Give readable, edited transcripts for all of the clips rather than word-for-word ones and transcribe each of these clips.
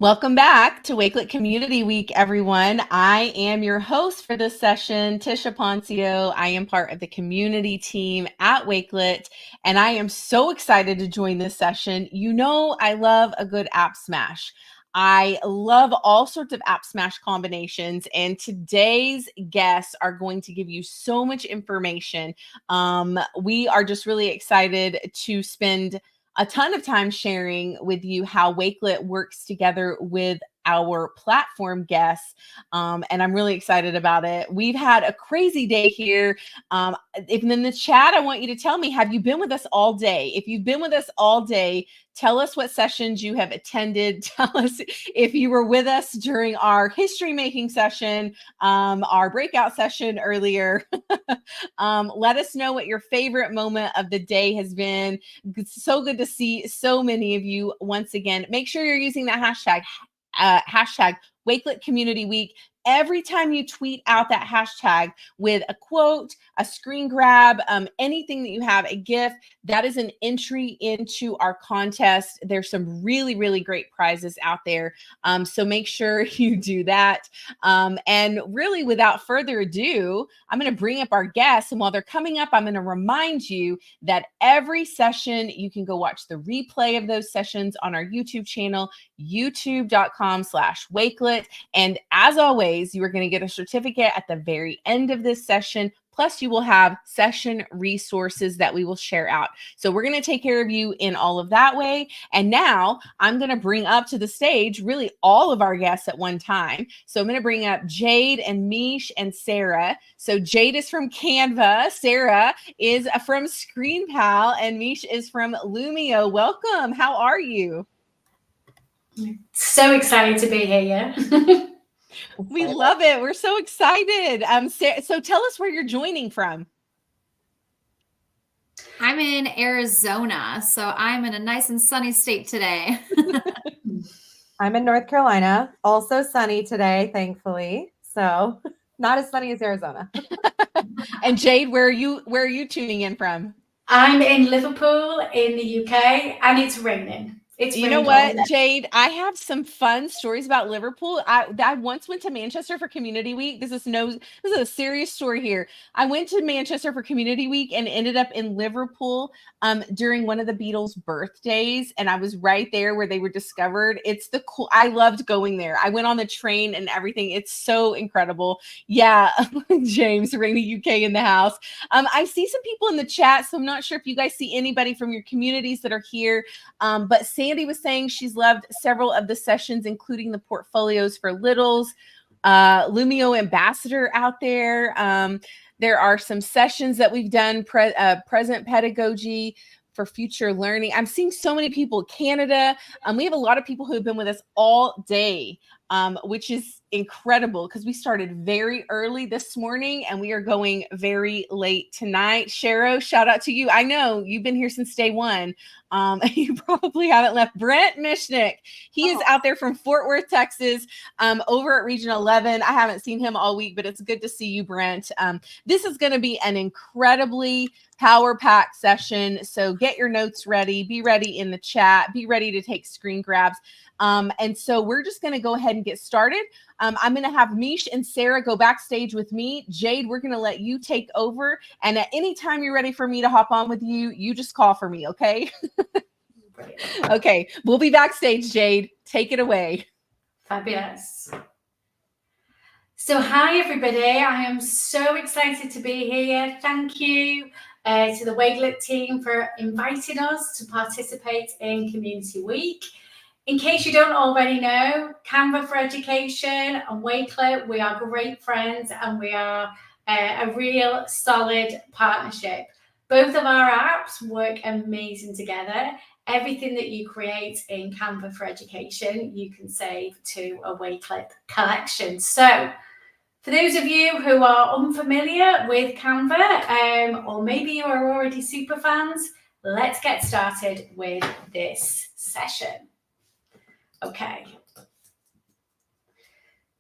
Welcome back to Wakelet Community Week, everyone. I am your host for this session, Tisha Poncio. I am part of the community team at Wakelet, and I am so excited to join this session. You know, I love a good app smash. I love all sorts of app smash combinations, and today's guests are going to give you so much information. We are just really excited to spend a ton of time sharing with you how Wakelet works together with our platform guests. And I'm really excited about it. We've had a crazy day here. If in the chat, I want you to tell me, have you been with us all day? If you've been with us all day, tell us what sessions you have attended. Tell us if you were with us during our history making session, our breakout session earlier. Let us know what your favorite moment of the day has been. It's so good to see so many of you once again. Make sure you're using that hashtag Wakelet Community Week. Every time you tweet out that hashtag with a quote, a screen grab, anything that you have, a GIF, that is an entry into our contest. There's some really, really great prizes out there. So make sure you do that. And really, without further ado, I'm going to bring up our guests. And while they're coming up, I'm going to remind you that every session, you can go watch the replay of those sessions on our YouTube channel, youtube.com/Wakelet. And as always, you are going to get a certificate at the very end of this session. Plus, you will have session resources that we will share out. So we're going to take care of you in all of that way. And now I'm going to bring up to the stage really all of our guests at one time. So I'm going to bring up Jade and Mish and Sarah. So Jade is from Canva, Sarah is from ScreenPal, and Mish is from Lumio. Welcome. How are you? So excited to be here. We love it. We're so excited. So tell us where you're joining from. I'm in Arizona, so I'm in a nice and sunny state today. I'm in North Carolina, also sunny today, thankfully. So not as sunny as Arizona. And Jade, where are you tuning in from? I'm in Liverpool in the UK, and it's raining. You know what, Jade? I have some fun stories about Liverpool. I once went to Manchester for Community Week. This is a serious story here. I went to Manchester for Community Week and ended up in Liverpool during one of the Beatles' birthdays, and I was right there where they were discovered. I loved going there. I went on the train and everything. It's so incredible. Yeah, James, Rainy UK in the house. I see some people in the chat, so I'm not sure if you guys see anybody from your communities that are here, but Sandy was saying she's loved several of the sessions, including the portfolios for Littles, Lumio Ambassador out there. There are some sessions that we've done, present pedagogy for future learning. I'm seeing so many people, Canada. We have a lot of people who have been with us all day, which is incredible because we started very early this morning and we are going very late tonight. Shero, shout out to you. I know you've been here since day one. You probably haven't left. Brent Mishnick, he is out there from Fort Worth, Texas, over at Region 11. I haven't seen him all week, but it's good to see you, Brent. This is going to be an incredibly power-packed session. So get your notes ready. Be ready in the chat. Be ready to take screen grabs. And so we're just going to go ahead and get started. I'm going to have Mish and Sarah go backstage with me. Jade, we're going to let you take over. And at any time you're ready for me to hop on with you, you just call for me, okay? Okay, we'll be backstage, Jade. Take it away. Fabulous. So hi, everybody. I am so excited to be here. Thank you to the Wakelet team for inviting us to participate in Community Week. In case you don't already know, Canva for Education and Wakelet, we are great friends and we are a real solid partnership. Both of our apps work amazing together. Everything that you create in Canva for Education, you can save to a Wakelet collection. So for those of you who are unfamiliar with Canva, or maybe you are already super fans, let's get started with this session. Okay.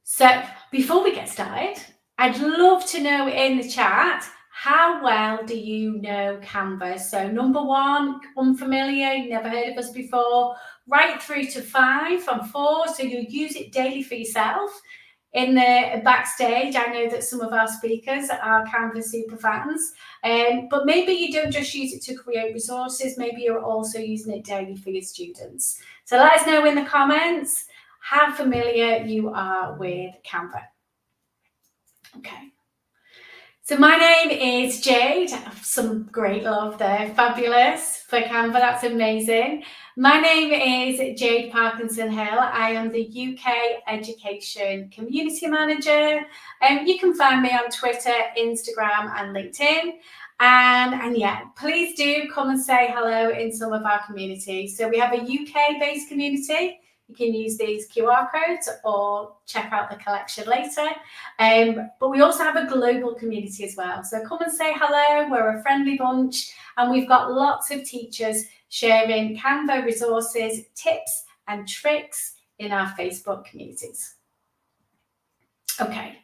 So before we get started, I'd love to know in the chat, how well do you know Canva? So number one, unfamiliar, never heard of us before. right through to 5 and 4. So you'll use it daily for yourself. In the backstage, I know that some of our speakers are Canva super fans, but maybe you don't just use it to create resources, maybe you're also using it daily for your students. So let us know in the comments how familiar you are with Canva. Okay. So my name is Jade. Some great love there. Fabulous for Canva. That's amazing. My name is Jade Parkinson Hill. I am the UK Education Community Manager. You can find me on Twitter, Instagram, and LinkedIn. And yeah, please do come and say hello in some of our communities. So we have a UK-based community. You can use these QR codes or check out the collection later. But we also have a global community as well. So come and say hello. We're a friendly bunch, and we've got lots of teachers sharing Canva resources, tips, and tricks in our Facebook communities. Okay.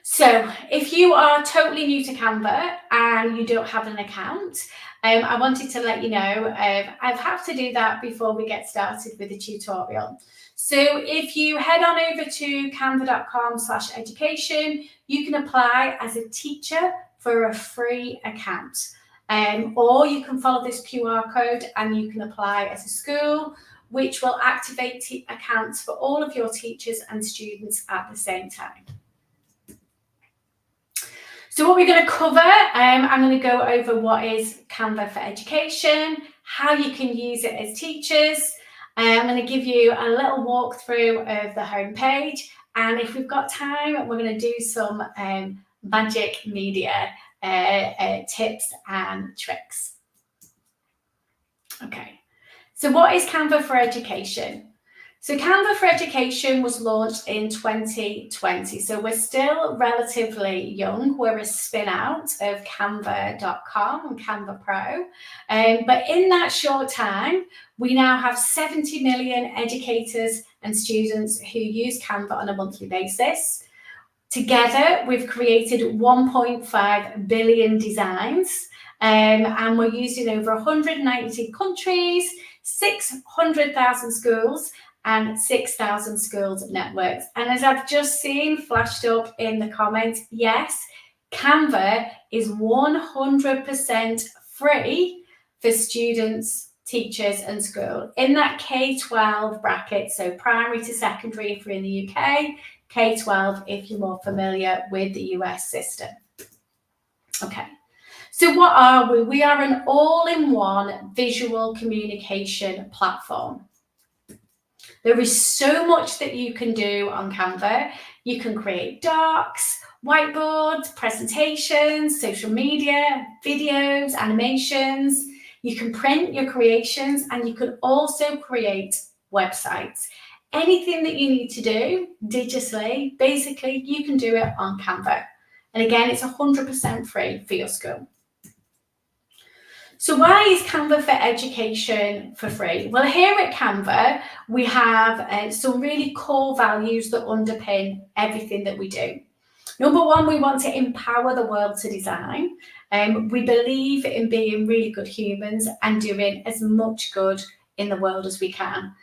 So if you are totally new to Canva and you don't have an account, I wanted to let you know I have to do that before we get started with the tutorial. So if you head on over to canva.com/education, you can apply as a teacher for a free account. Or you can follow this QR code and you can apply as a school, which will activate accounts for all of your teachers and students at the same time. So what we're going to cover, I'm going to go over what is Canva for Education, how you can use it as teachers. I'm going to give you a little walkthrough of the homepage, and if we've got time, we're going to do some magic media tips and tricks. Okay, so what is Canva for Education? So Canva for Education was launched in 2020. So we're still relatively young. We're a spin out of canva.com and Canva Pro. But in that short time, we now have 70 million educators and students who use Canva on a monthly basis. Together, we've created 1.5 billion designs, and we're used in over 190 countries, 600,000 schools, and 6,000 schools networks. And as I've just seen flashed up in the comments, yes, Canva is 100% free for students, teachers, and school in that K-12 bracket. So primary to secondary if you're in the UK, K-12 if you're more familiar with the US system. Okay. So what are we? We are an all-in-one visual communication platform. There is so much that you can do on Canva. You can create docs, whiteboards, presentations, social media, videos, animations. You can print your creations, and you can also create websites. Anything that you need to do digitally, basically, you can do it on Canva. And again, it's 100% free for your school. So why is Canva for Education for free? Well, here at Canva, we have some really core values that underpin everything that we do. Number one, we want to empower the world to design. We believe in being really good humans and doing as much good in the world as we can.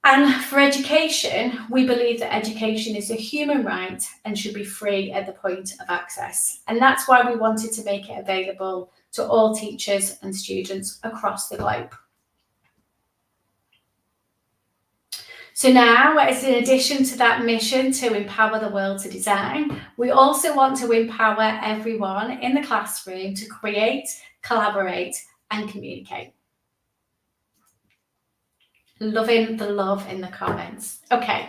And for education, we believe that education is a human right and should be free at the point of access. And that's why we wanted to make it available to all teachers and students across the globe. So now, as in addition to that mission to empower the world to design, we also want to empower everyone in the classroom to create, collaborate, and communicate. Loving the love in the comments. Okay.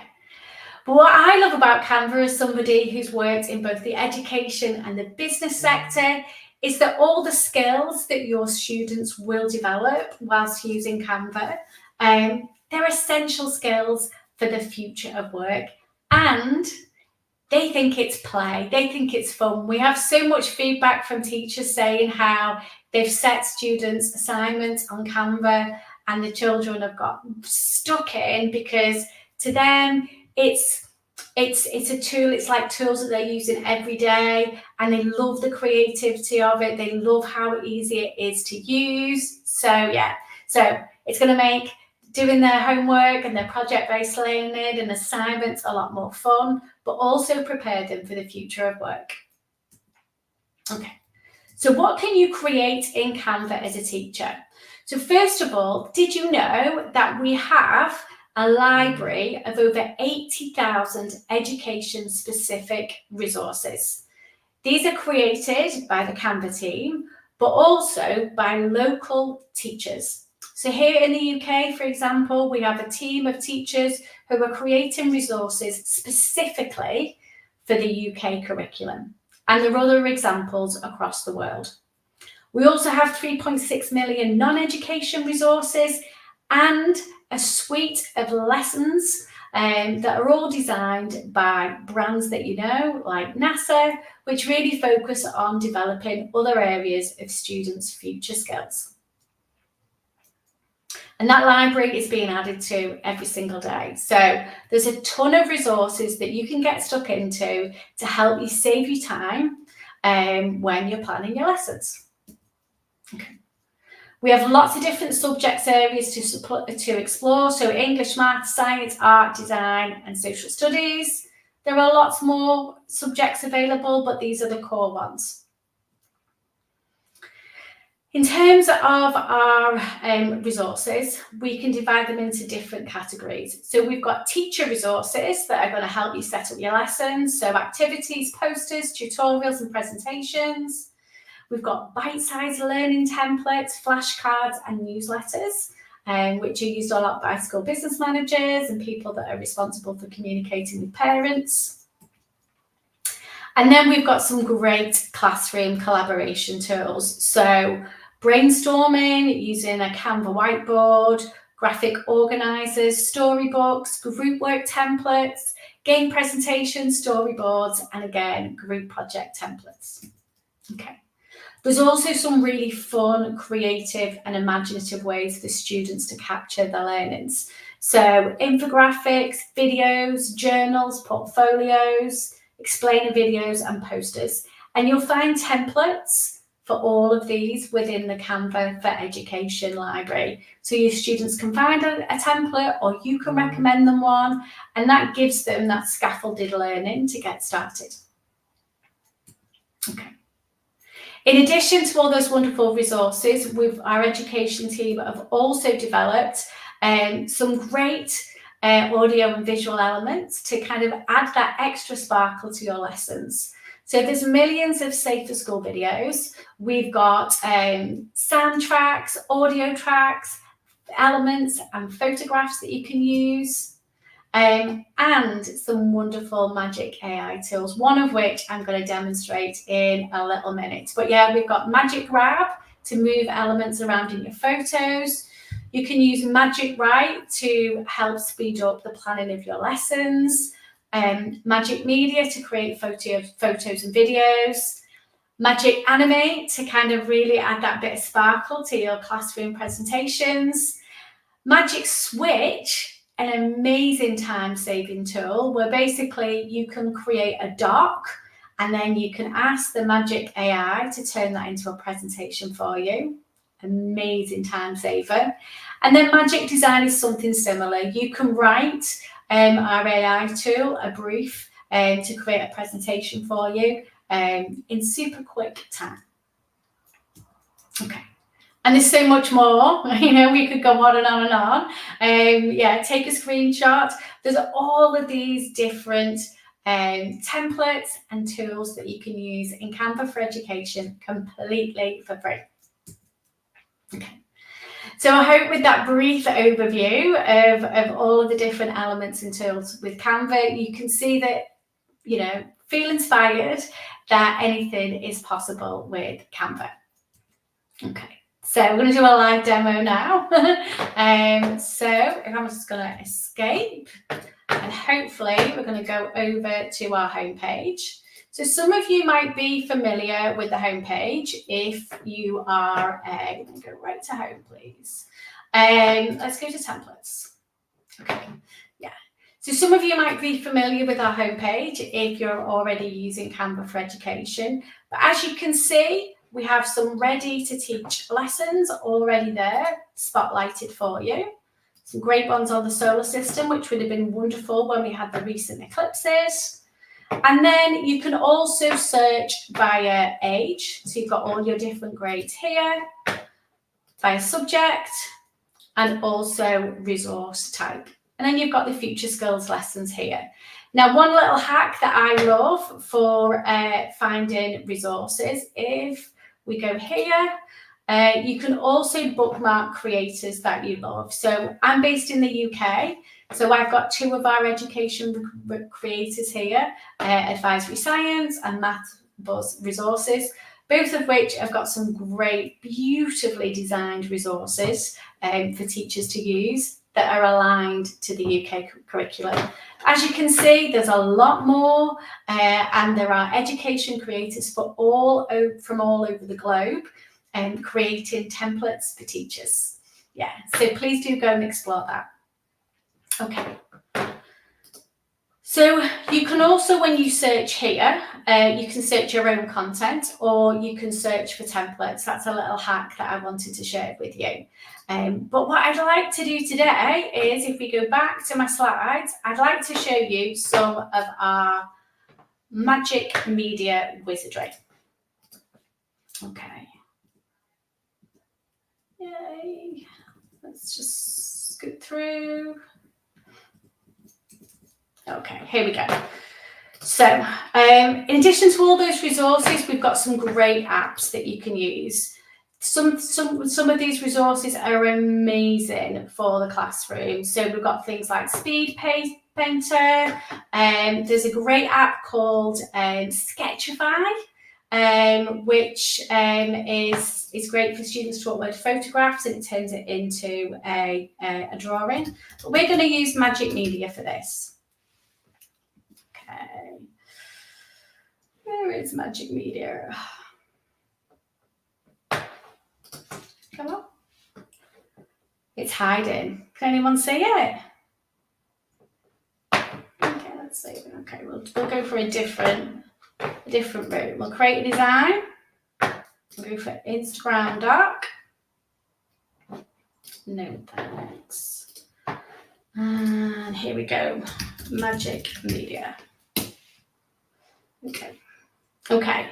But what I love about Canva as somebody who's worked in both the education and the business sector is that all the skills that your students will develop whilst using Canva, they're essential skills for the future of work. And they think it's play. They think it's fun. We have so much feedback from teachers saying how they've set students' assignments on Canva and the children have got stuck in because to them it's a tool. It's like tools that they're using every day, and they love the creativity of it. They love how easy it is to use. So yeah, so it's going to make doing their homework and their project-based learning and assignments a lot more fun, but also prepare them for the future of work. Okay, so what can you create in Canva as a teacher? So first of all, did you know that we have a library of over 80,000 education-specific resources? These are created by the Canva team, but also by local teachers. So here in the UK, for example, we have a team of teachers who are creating resources specifically for the UK curriculum. And there are other examples across the world. We also have 3.6 million non-education resources and a suite of lessons that are all designed by brands that you know, like NASA, which really focus on developing other areas of students' future skills. And that library is being added to every single day. So there's a ton of resources that you can get stuck into to help you save you time when you're planning your lessons. Okay. We have lots of different subject areas to explore. So English, math, science, art, design, and social studies. There are lots more subjects available, but these are the core ones. In terms of our resources, we can divide them into different categories. So we've got teacher resources that are going to help you set up your lessons. So activities, posters, tutorials, and presentations. We've got bite-sized learning templates, flashcards, and newsletters, which are used a lot by school business managers and people that are responsible for communicating with parents. And then we've got some great classroom collaboration tools. So brainstorming using a Canva whiteboard, graphic organizers, storybooks, group work templates, game presentations, storyboards, and again, group project templates. Okay. There's also some really fun, creative, and imaginative ways for students to capture their learnings. So infographics, videos, journals, portfolios, explainer videos, and posters. And you'll find templates for all of these within the Canva for Education library. So your students can find a template, or you can recommend them one, and that gives them that scaffolded learning to get started. Okay. In addition to all those wonderful resources, our education team have also developed some great audio and visual elements to kind of add that extra sparkle to your lessons. So there's millions of Safe for School videos. We've got sound tracks, audio tracks, elements and photographs that you can use. And some wonderful magic AI tools, one of which I'm going to demonstrate in a little minute. But yeah, we've got Magic Grab to move elements around in your photos. You can use Magic Write to help speed up the planning of your lessons. Magic Media to create photos and videos. Magic Animate to kind of really add that bit of sparkle to your classroom presentations. Magic Switch, an amazing time-saving tool where basically you can create a doc and then you can ask the Magic AI to turn that into a presentation for you. Amazing time saver. And then Magic Design is something similar. You can write our AI tool a brief to create a presentation for you in super quick time. Okay. And there's so much more, you know, we could go on and on and on. Yeah, take a screenshot. There's all of these different templates and tools that you can use in Canva for Education completely for free. Okay. So I hope with that brief overview of all of the different elements and tools with Canva, you can see that, you know, feel inspired that anything is possible with Canva. Okay. So we're going to do a live demo now. So I'm just going to escape and hopefully we're going to go over to our homepage. So some of you might be familiar with the homepage if you are, let me go right to home, please. Let's go to templates. Okay, yeah. So some of you might be familiar with our homepage if you're already using Canva for Education. But as you can see, we have some ready to teach lessons already there, spotlighted for you. Some great ones on the solar system, which would have been wonderful when we had the recent eclipses. And then you can also search via age. So you've got all your different grades here, via subject, and also resource type. And then you've got the future skills lessons here. Now, one little hack that I love for finding resources, if we go here, you can also bookmark creators that you love. So I'm based in the UK. So I've got two of our education creators here, Advisory Science and Math Buzz Resources, both of which have got some great, beautifully designed resources for teachers to use that are aligned to the UK curriculum. As you can see, there's a lot more, and there are education creators from all over the globe creating templates for teachers. Yeah, so please do go and explore that. Okay. So you can also, when you search here, you can search your own content, or you can search for templates. That's a little hack that I wanted to share with you. But what I'd like to do today is, if we go back to my slides, I'd like to show you some of our magic media wizardry. Okay. Yay. Let's just scoot through. Okay, here we go. So in addition to all those resources, we've got some great apps that you can use. Some of these resources are amazing for the classroom. So we've got things like Speed Painter. There's a great app called Sketchify, which is great for students to upload photographs and it turns it into a drawing. But we're going to use Magic Media for this. Okay, where is Magic Media? Come on. It's hiding. Can anyone see it? Okay, let's see. Okay, we'll go for a different route. We'll create a design. We'll go for Instagram Doc. No thanks. And here we go. Magic Media. Okay.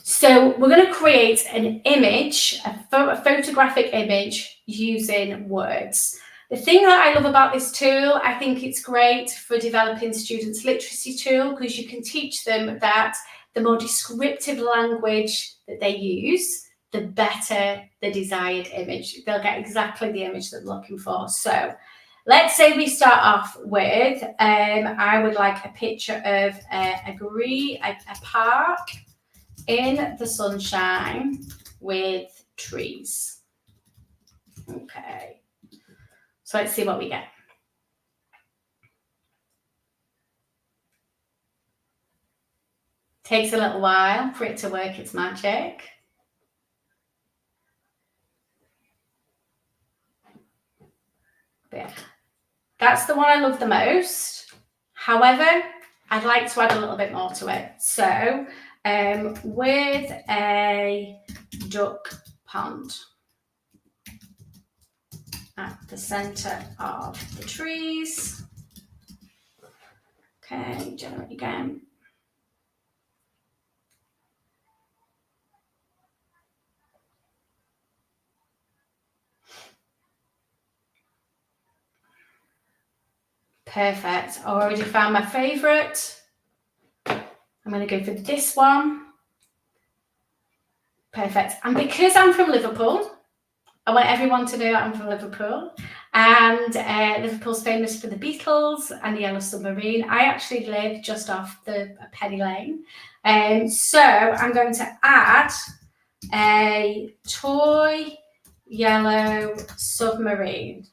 So we're going to create an image, a photographic image using words. The thing that I love about this tool, I think it's great for developing students' literacy tool, because you can teach them that the more descriptive language that they use, the better the desired image. They'll get exactly the image that they're looking for. So let's say we start off with, I would like a picture of a park in the sunshine with trees. Okay, so let's see what we get. Takes a little while for it to work its magic. Yeah. That's the one I love the most. However, I'd like to add a little bit more to it. So with a duck pond at the center of the trees. Okay, generate again. Perfect. I already found my favorite. I'm going to go for this one. Perfect. And because I'm from Liverpool, I want everyone to know that I'm from Liverpool. And Liverpool's famous for the Beatles and the Yellow Submarine. I actually live just off the Penny Lane. So I'm going to add a toy yellow submarine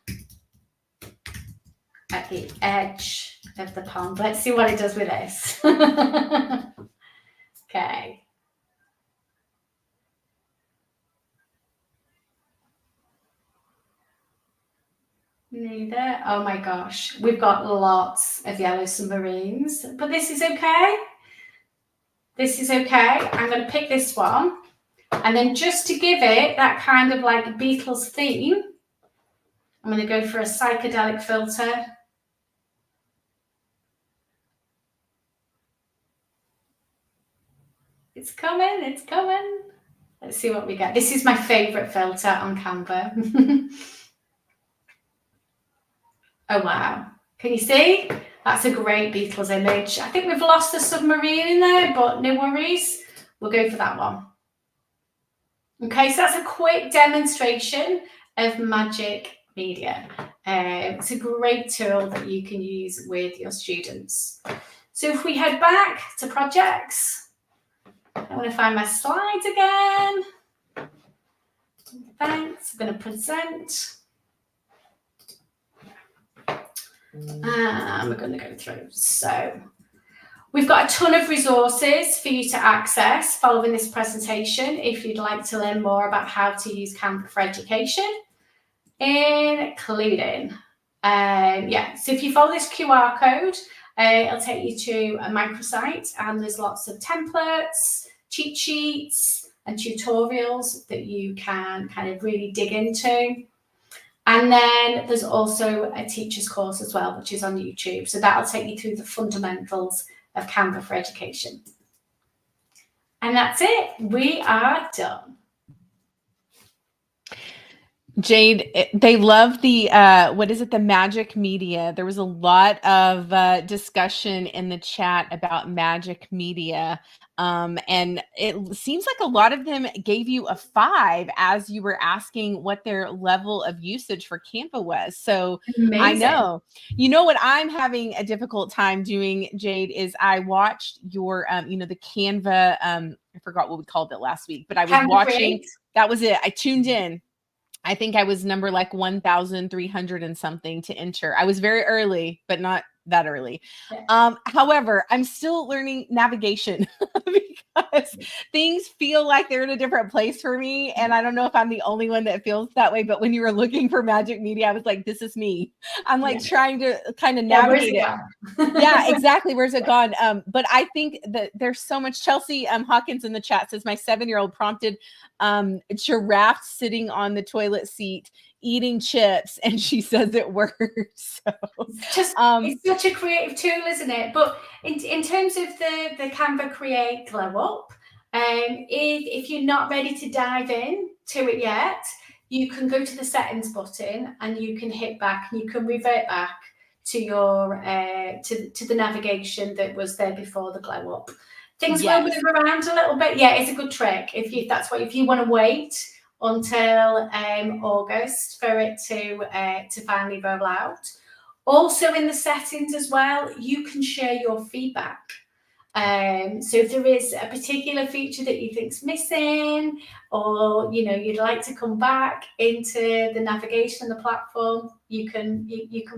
at the edge of the pond. Let's see what it does with this. Okay. Neither. Oh my gosh, we've got lots of yellow submarines, but this is okay. This is okay. I'm going to pick this one, and then just to give it that kind of like Beatles theme, I'm going to go for a psychedelic filter. It's coming, it's coming. Let's see what we get. This is my favorite filter on Canva. Oh, wow. Can you see? That's a great Beatles image. I think we've lost the submarine in there, but no worries. We'll go for that one. Okay, so that's a quick demonstration of Magic Media. It's a great tool that you can use with your students. So if we head back to projects, I want to find my slides again. Thanks. I'm going to present. And we're going to go through. So we've got a ton of resources for you to access following this presentation if you'd like to learn more about how to use Canva for education, including, so if you follow this QR code, it'll take you to a microsite, and there's lots of templates, cheat sheets, and tutorials that you can kind of really dig into. And then there's also a teacher's course as well, which is on YouTube. So that'll take you through the fundamentals of Canva for education. And that's it. We are done. Jade, they love the, what is it? The Magic Media. There was a lot of discussion in the chat about Magic Media. And it seems like a lot of them gave you a 5 as you were asking what their level of usage for Canva was. So amazing. I know, you know what I'm having a difficult time doing, Jade, is I watched your, the Canva, I forgot what we called it last week, but I was Canva watching, Create. That was it. I tuned in. I think I was number like 1,300 and something to enter. I was very early, but not that early. However, I'm still learning navigation because things feel like they're in a different place for me. And I don't know if I'm the only one that feels that way, but when you were looking for Magic Media, I was like, this is me. I'm like trying to kind of navigate it. Yeah, exactly. Where's it gone? But I think that there's so much. Chelsea Hawkins in the chat says, my 7-year-old prompted giraffe sitting on the toilet seat eating chips, and she says it works. So it's such a creative tool, isn't it? But in terms of the Canva Create Glow Up, if you're not ready to dive in to it yet, you can go to the settings button and you can hit back and you can revert back to your to the navigation that was there before the Glow Up. Things will move around a little bit. Yeah, it's a good trick if you want to wait until August for it to finally roll out. Also in the settings as well, you can share your feedback. So if there is a particular feature that you think's missing, or you'd like to come back into the navigation of the platform, you can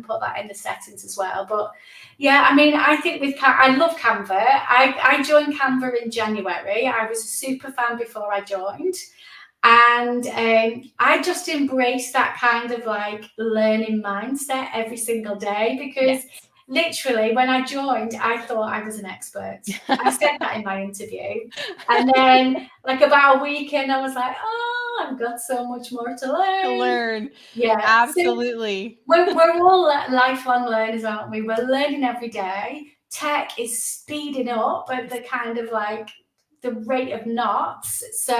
put that in the settings as well. But yeah, I mean, I think I love Canva. I joined Canva in January. I was a super fan before I joined. And I just embraced that kind of like learning mindset every single day, because literally when I joined, I thought I was an expert. I said that in my interview. And then like about a week in, I was like, oh, I've got so much more to learn. Yeah, absolutely. So we're all lifelong learners, aren't we? We're learning every day. Tech is speeding up at the kind of like the rate of knots. So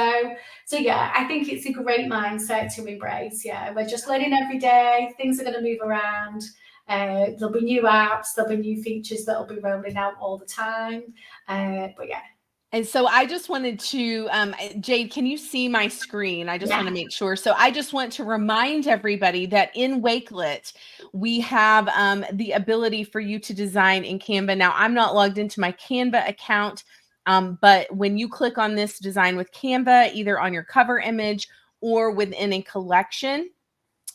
yeah, I think it's a great mindset to embrace. Yeah, we're just learning every day. Things are going to move around. There'll be new apps, there'll be new features that'll be rolling out all the time. But yeah. And so I just wanted to, Jade, can you see my screen? I just want to make sure. So I just want to remind everybody that in Wakelet, we have the ability for you to design in Canva. Now, I'm not logged into my Canva account, but when you click on this design with Canva, either on your cover image or within a collection,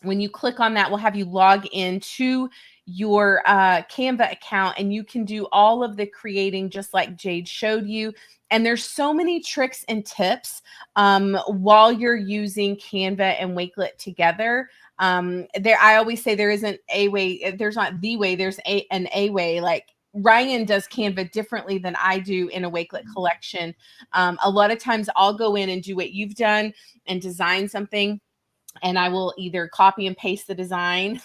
when you click on that, we'll have you log into your Canva account, and you can do all of the creating just like Jade showed you. And there's so many tricks and tips while you're using Canva and Wakelet together. I always say there isn't a way, there's not the way, there's an a way. Like Ryan does Canva differently than I do in a Wakelet collection. A lot of times I'll go in and do what you've done and design something. and I will either copy and paste the design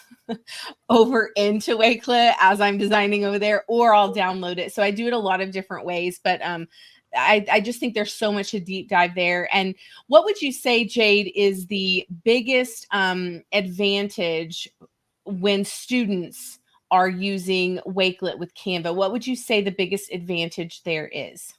over into Wakelet as I'm designing over there, or I'll download it. So I do it a lot of different ways, but I just think there's so much to deep dive there. And what would you say, Jade, is the biggest advantage when students are using Wakelet with Canva? What would you say the biggest advantage there is?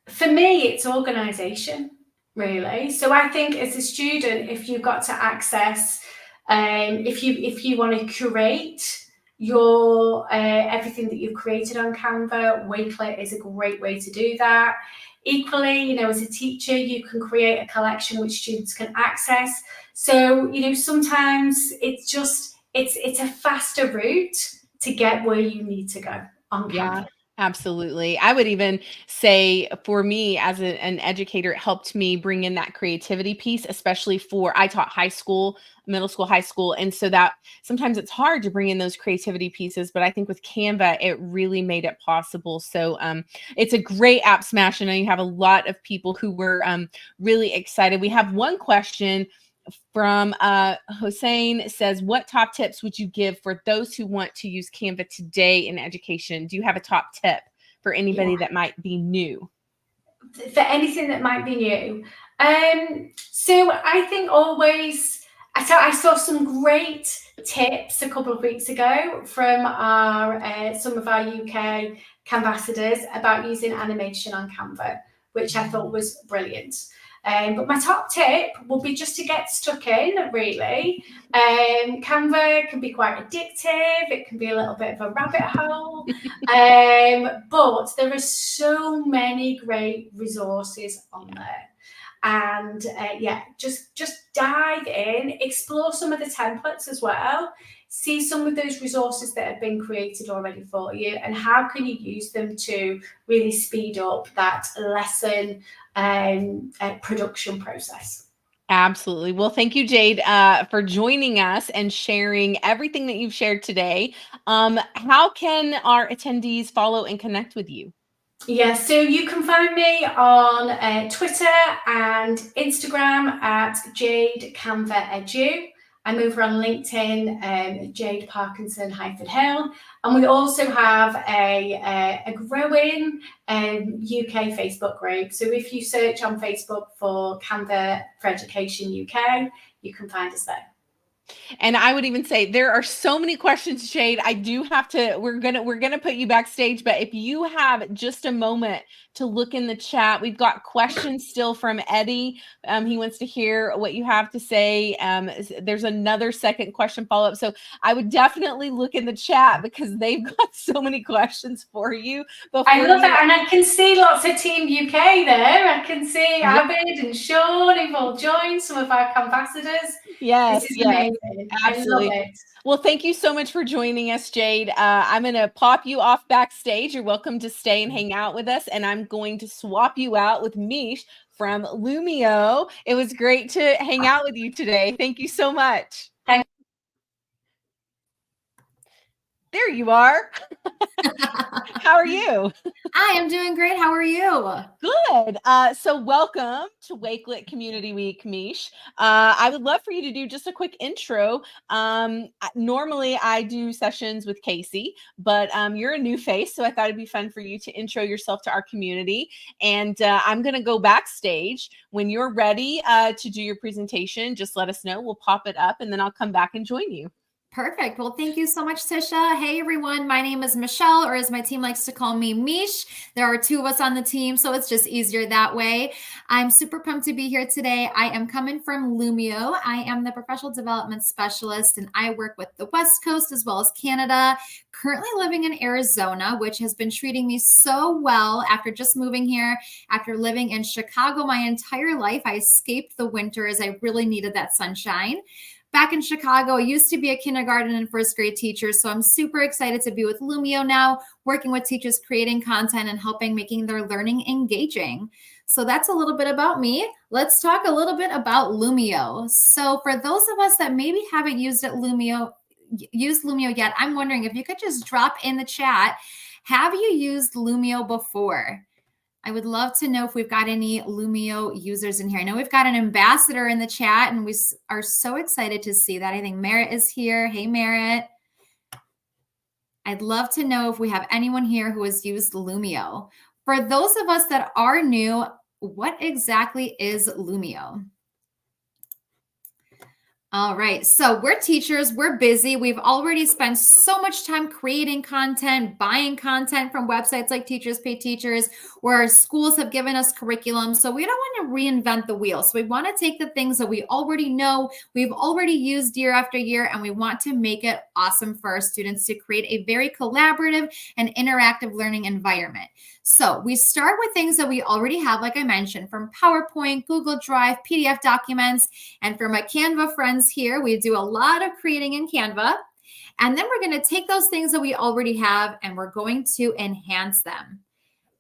For me, it's organization, really. So I think as a student, if you've got to access, if you want to curate your everything that you've created on Canva, Wakelet is a great way to do that. Equally, you know, as a teacher, you can create a collection which students can access. So, you know, sometimes it's a faster route to get where you need to go on Canva. Yeah. Absolutely. I would even say for me as an educator, it helped me bring in that creativity piece, especially I taught high school, middle school, high school. And so that sometimes it's hard to bring in those creativity pieces, but I think with Canva, it really made it possible. So it's a great AppSmash. I know you have a lot of people who were really excited. We have one question from Hossein says, what top tips would you give for those who want to use Canva today in education? Do you have a top tip for anybody that might be new? For anything that might be new. So I think always, I saw some great tips a couple of weeks ago from some of our UK Canvassadors about using animation on Canva, which I thought was brilliant. But my top tip would be just to get stuck in, really. Canva can be quite addictive. It can be a little bit of a rabbit hole. But there are so many great resources on there. And just dive in, explore some of the templates as well. See some of those resources that have been created already for you, and how can you use them to really speed up that lesson production process. Absolutely. Well, thank you, Jade, for joining us and sharing everything that you've shared today. How can our attendees follow and connect with you? Yeah, so you can find me on Twitter and Instagram at Jade Canva Edu. I'm over on LinkedIn, Jade Parkinson-Hill. And we also have a growing UK Facebook group. So if you search on Facebook for Canva for Education UK, you can find us there. And I would even say there are so many questions, Jade. I do have to, we're gonna put you backstage, but if you have just a moment to look in the chat, we've got questions still from Eddie. He wants to hear what you have to say. There's another second question follow-up. So I would definitely look in the chat because they've got so many questions for you. I love it. And I can see lots of Team UK there. I can see Abid and Sean who've all joined, some of our ambassadors. Yes, this is yes, amazing. absolutely. I love it. Well, thank you so much for joining us, Jade. I'm going to pop you off backstage. You're welcome to stay and hang out with us. And I'm going to swap you out with Mish from Lumio. It was great to hang out with you today. Thank you so much. Thank you. There you are. How are you? I am doing great. How are you? Good. So welcome to Wakelet Community Week, Mish. I would love for you to do just a quick intro. Normally I do sessions with Casey, but you're a new face, so I thought it'd be fun for you to intro yourself to our community. And I'm going to go backstage. When you're ready to do your presentation, just let us know. We'll pop it up, and then I'll come back and join you. Perfect. Well, thank you so much, Tisha. Hey, everyone. My name is Michelle, or as my team likes to call me, Mish. There are two of us on the team, so it's just easier that way. I'm super pumped to be here today. I am coming from Lumio. I am the professional development specialist, and I work with the West Coast as well as Canada. Currently living in Arizona, which has been treating me so well after just moving here. After living in Chicago my entire life, I escaped the winters. I really needed that sunshine. Back in Chicago, I used to be a kindergarten and first grade teacher, so I'm super excited to be with Lumio now, working with teachers, creating content and helping making their learning engaging. So that's a little bit about me. Let's talk a little bit about Lumio. So for those of us that maybe haven't used Lumio yet, I'm wondering if you could just drop in the chat, have you used Lumio before? I would love to know if we've got any Lumio users in here. I know we've got an ambassador in the chat, and we are so excited to see that. I think Merritt is here. Hey, Merritt. I'd love to know if we have anyone here who has used Lumio. For those of us that are new, what exactly is Lumio? All right, so we're teachers, we're busy. We've already spent so much time creating content, buying content from websites like Teachers Pay Teachers, where our schools have given us curriculum. So we don't want to reinvent the wheel. So we want to take the things that we already know, we've already used year after year, and we want to make it awesome for our students to create a very collaborative and interactive learning environment. So we start with things that we already have, like I mentioned, from PowerPoint, Google Drive, PDF documents, and for my Canva friends here, we do a lot of creating in Canva. And then we're going to take those things that we already have and we're going to enhance them.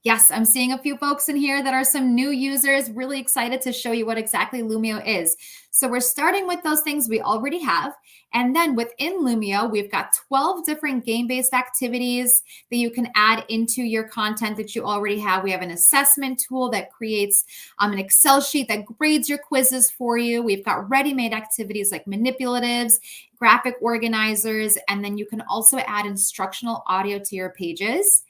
Yes, I'm seeing a few folks in here that are some new users, really excited to show you what exactly Lumio is. So we're starting with those things we already have. And then within Lumio, we've got 12 different game-based activities that you can add into your content that you already have. We have an assessment tool that creates an Excel sheet that grades your quizzes for you. We've got ready-made activities like manipulatives, graphic organizers, and then you can also add instructional audio to your pages.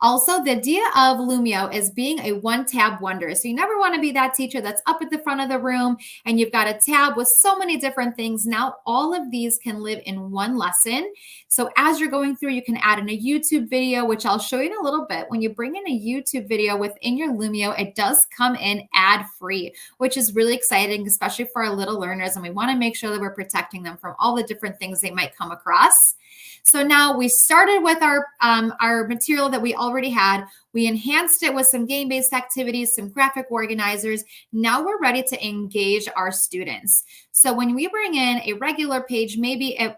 Also, the idea of Lumio is being a one-tab wonder. So you never want to be that teacher that's up at the front of the room and you've got a tab with so many different things. Now, all of these can live in one lesson. So as you're going through, you can add in a YouTube video, which I'll show you in a little bit. When you bring in a YouTube video within your Lumio, it does come in ad-free, which is really exciting, especially for our little learners. And we want to make sure that we're protecting them from all the different things they might come across. So now we started with our material that we already had. We enhanced it with some game-based activities, some graphic organizers. Now we're ready to engage our students. So when we bring in a regular page, maybe it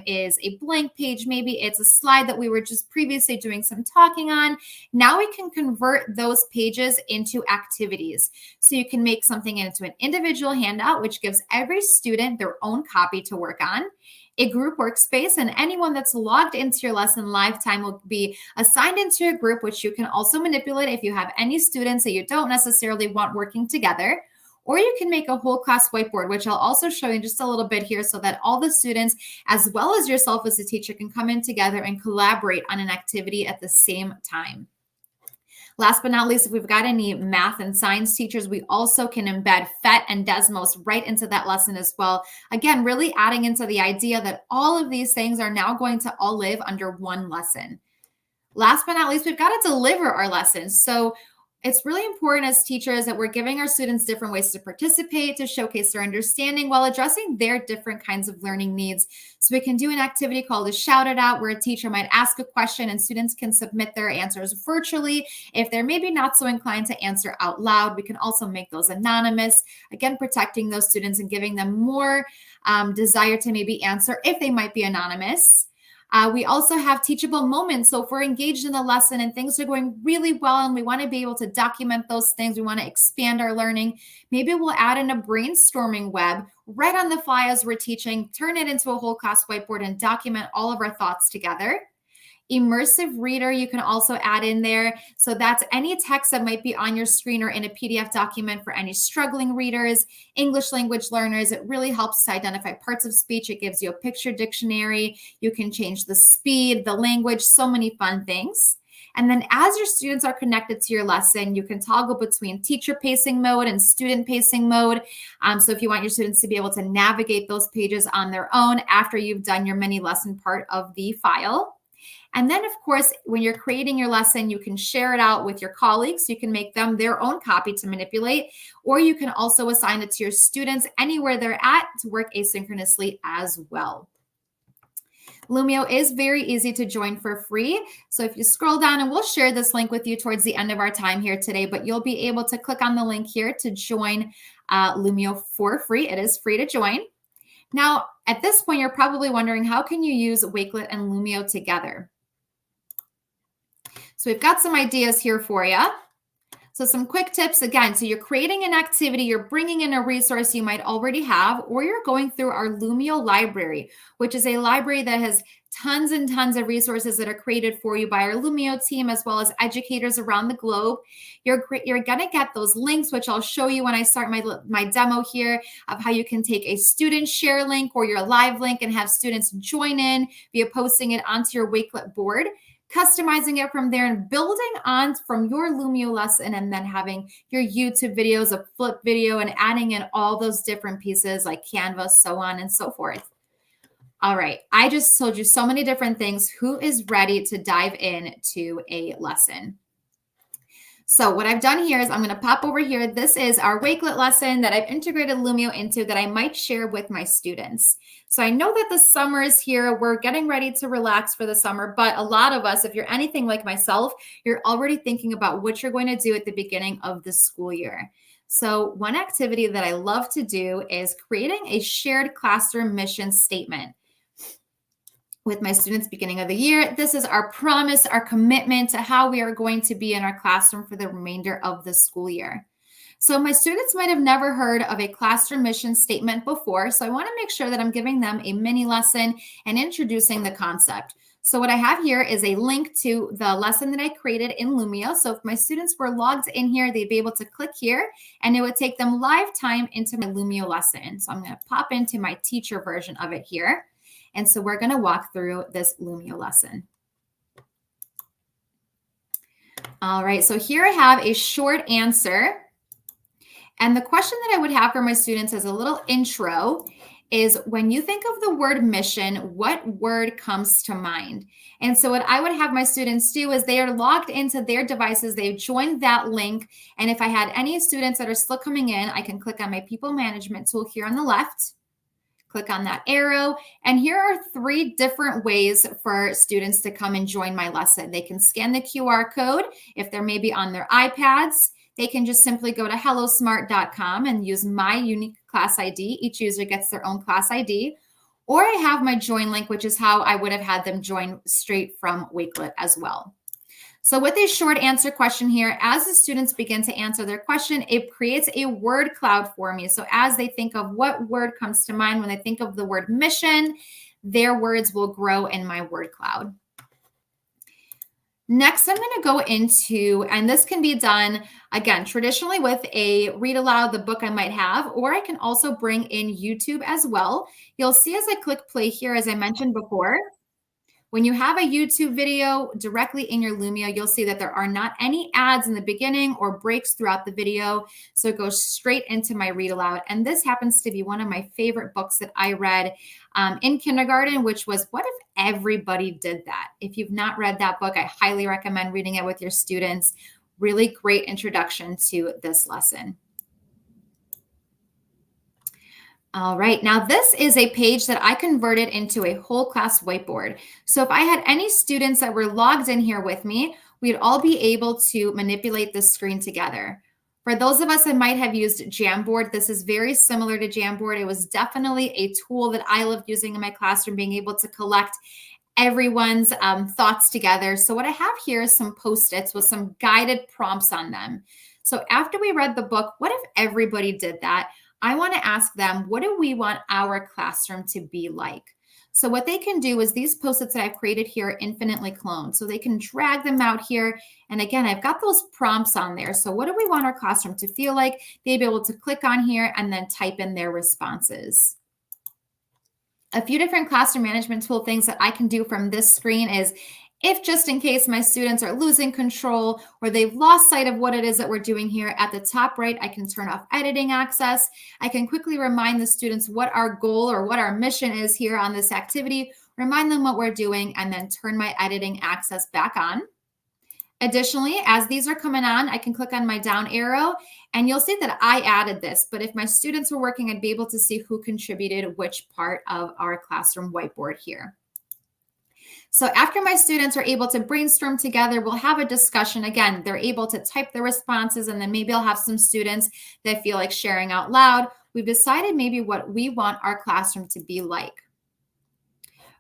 is a blank page, maybe it's a slide that we were just previously doing some talking on. Now we can convert those pages into activities. So you can make something into an individual handout, which gives every student their own copy to work on. A group workspace, and anyone that's logged into your lesson lifetime will be assigned into a group, which you can also manipulate if you have any students that you don't necessarily want working together. Or you can make a whole class whiteboard, which I'll also show you just a little bit here so that all the students, as well as yourself as a teacher, can come in together and collaborate on an activity at the same time. Last but not least, if we've got any math and science teachers, we also can embed PhET and Desmos right into that lesson as well. Again, really adding into the idea that all of these things are now going to all live under one lesson. Last but not least, we've got to deliver our lessons. So it's really important as teachers that we're giving our students different ways to participate, to showcase their understanding while addressing their different kinds of learning needs. So we can do an activity called a Shout It Out, where a teacher might ask a question and students can submit their answers virtually. If they're maybe not so inclined to answer out loud, we can also make those anonymous, again, protecting those students and giving them more desire to maybe answer if they might be anonymous. We also have teachable moments. So if we're engaged in the lesson and things are going really well and we want to be able to document those things, we want to expand our learning, maybe we'll add in a brainstorming web right on the fly as we're teaching, turn it into a whole class whiteboard and document all of our thoughts together. Immersive reader, you can also add in there. So that's any text that might be on your screen or in a PDF document for any struggling readers, English language learners. It really helps to identify parts of speech. It gives you a picture dictionary. You can change the speed, the language, so many fun things. And then as your students are connected to your lesson, you can toggle between teacher pacing mode and student pacing mode. So if you want your students to be able to navigate those pages on their own after you've done your mini lesson part of the file. And then, of course, when you're creating your lesson, you can share it out with your colleagues. You can make them their own copy to manipulate, or you can also assign it to your students anywhere they're at to work asynchronously as well. Lumio is very easy to join for free. So if you scroll down, and we'll share this link with you towards the end of our time here today, but you'll be able to click on the link here to join Lumio for free. It is free to join. Now, at this point, you're probably wondering, how can you use Wakelet and Lumio together? So we've got some ideas here for you. So some quick tips again. So you're creating an activity, you're bringing in a resource you might already have, or you're going through our Lumio library, which is a library that has tons and tons of resources that are created for you by our Lumio team, as well as educators around the globe. You're going to get those links, which I'll show you when I start my demo here, of how you can take a student share link or your live link and have students join in via posting it onto your Wakelet board, customizing it from there and building on from your Lumio lesson, and then having your YouTube videos, a flip video, and adding in all those different pieces like Canva, so on and so forth. All right, I just told you so many different things. Who is ready to dive into a lesson? So what I've done here is I'm going to pop over here. This is our Wakelet lesson that I've integrated Lumio into that I might share with my students. So I know that the summer is here. We're getting ready to relax for the summer, but a lot of us, if you're anything like myself, you're already thinking about what you're going to do at the beginning of the school year. So one activity that I love to do is creating a shared classroom mission statement with my students beginning of the year. This is our promise, our commitment to how we are going to be in our classroom for the remainder of the school year. So my students might have never heard of a classroom mission statement before. So I want to make sure that I'm giving them a mini lesson and introducing the concept. So what I have here is a link to the lesson that I created in Lumio. So if my students were logged in here, they'd be able to click here and it would take them live time into my Lumio lesson. So I'm going to pop into my teacher version of it here. And so we're going to walk through this Lumio lesson. All right, so here I have a short answer. And the question that I would have for my students as a little intro is, when you think of the word mission, what word comes to mind? And so what I would have my students do is they are logged into their devices. They've joined that link. And if I had any students that are still coming in, I can click on my people management tool here on the left. Click on that arrow. And here are 3 different ways for students to come and join my lesson. They can scan the QR code. If they're maybe on their iPads, they can just simply go to hellosmart.com and use my unique class ID. Each user gets their own class ID. Or I have my join link, which is how I would have had them join straight from Wakelet as well. So with a short answer question here, as the students begin to answer their question, it creates a word cloud for me. So as they think of what word comes to mind when they think of the word mission, their words will grow in my word cloud. Next, I'm going to go into, and this can be done, again, traditionally with a read aloud, the book I might have, or I can also bring in YouTube as well. You'll see as I click play here, as I mentioned before, when you have a YouTube video directly in your Lumio, you'll see that there are not any ads in the beginning or breaks throughout the video. So it goes straight into my read aloud. And this happens to be one of my favorite books that I read in kindergarten, which was What If Everybody Did That? If you've not read that book, I highly recommend reading it with your students. Really great introduction to this lesson. All right, now this is a page that I converted into a whole class whiteboard. So if I had any students that were logged in here with me, we'd all be able to manipulate the screen together. For those of us that might have used Jamboard, this is very similar to Jamboard. It was definitely a tool that I loved using in my classroom, being able to collect everyone's thoughts together. So what I have here is some Post-its with some guided prompts on them. So after we read the book, What If Everybody Did That? I want to ask them, what do we want our classroom to be like? So what they can do is these Post-its that I've created here are infinitely cloned. So they can drag them out here. And again, I've got those prompts on there. So what do we want our classroom to feel like? They'd be able to click on here and then type in their responses. A few different classroom management tool things that I can do from this screen is, if just in case my students are losing control or they've lost sight of what it is that we're doing here, at the top right, I can turn off editing access. I can quickly remind the students what our goal or what our mission is here on this activity, remind them what we're doing, and then turn my editing access back on. Additionally, as these are coming on, I can click on my down arrow and you'll see that I added this, but if my students were working, I'd be able to see who contributed which part of our classroom whiteboard here. So after my students are able to brainstorm together, we'll have a discussion. Again, they're able to type their responses, and then maybe I'll have some students that feel like sharing out loud. We've decided maybe what we want our classroom to be like.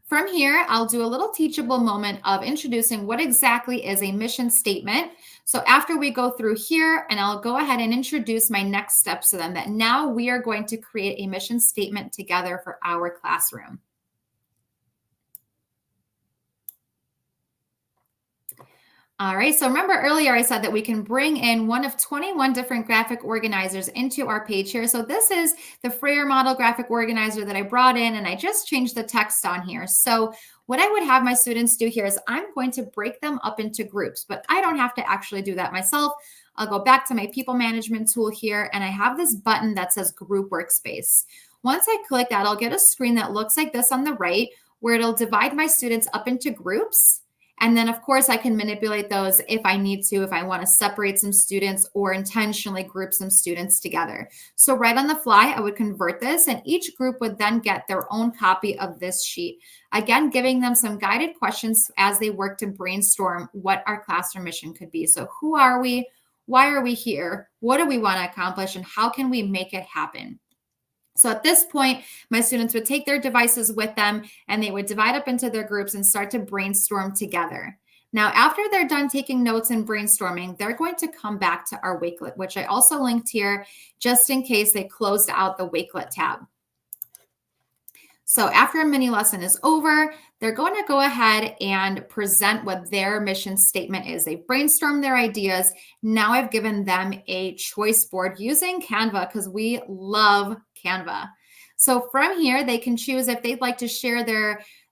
From here, I'll do a little teachable moment of introducing what exactly is a mission statement. So after we go through here, and I'll go ahead and introduce my next steps to them, that now we are going to create a mission statement together for our classroom. All right, so remember earlier I said that we can bring in one of 21 different graphic organizers into our page here. So this is the Freer model graphic organizer that I brought in, and I just changed the text on here. So what I would have my students do here is I'm going to break them up into groups, but I don't have to actually do that myself. I'll go back to my people management tool here, and I have this button that says group workspace. Once I click that, I'll get a screen that looks like this on the right, where it'll divide my students up into groups. And then, of course, I can manipulate those if I need to, if I want to separate some students or intentionally group some students together. So right on the fly, I would convert this, and each group would then get their own copy of this sheet. Again, giving them some guided questions as they work to brainstorm what our classroom mission could be. So who are we? Why are we here? What do we want to accomplish? And how can we make it happen? So at this point, my students would take their devices with them, and they would divide up into their groups and start to brainstorm together. Now, after they're done taking notes and brainstorming, they're going to come back to our Wakelet, which I also linked here just in case they closed out the Wakelet tab. So after a mini lesson is over, they're going to go ahead and present what their mission statement is. They've brainstormed their ideas. Now I've given them a choice board using Canva because we love Canva. So from here, they can choose if they'd like to share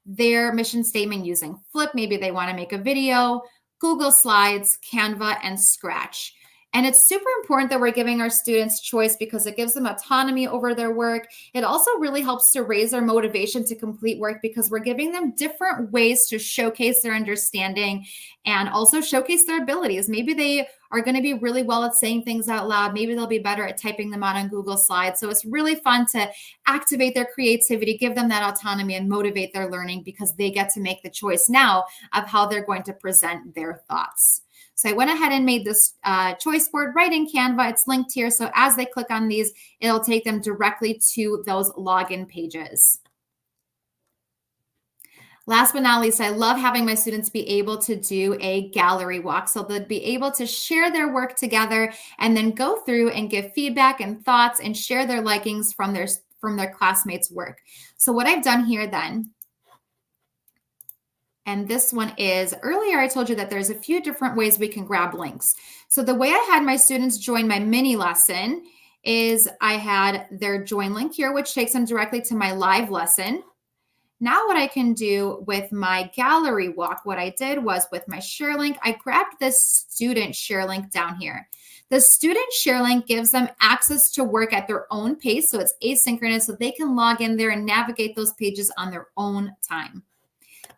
their mission statement using Flip. Maybe they want to make a video, Google Slides, Canva, and Scratch. And it's super important that we're giving our students choice because it gives them autonomy over their work. It also really helps to raise their motivation to complete work because we're giving them different ways to showcase their understanding and also showcase their abilities. Maybe they are going to be really well at saying things out loud. Maybe they'll be better at typing them out on Google Slides. So it's really fun to activate their creativity, give them that autonomy, and motivate their learning because they get to make the choice now of how they're going to present their thoughts. So I went ahead and made this choice board right in Canva. It's linked here. So as they click on these, it'll take them directly to those login pages. Last but not least, I love having my students be able to do a gallery walk. So they'll be able to share their work together and then go through and give feedback and thoughts and share their likings from their classmates' work. So what I've done here then, and this one is, earlier I told you that there's a few different ways we can grab links. So the way I had my students join my mini lesson is I had their join link here, which takes them directly to my live lesson. Now what I can do with my gallery walk, what I did was with my share link, I grabbed this student share link down here. The student share link gives them access to work at their own pace. So it's asynchronous, so they can log in there and navigate those pages on their own time.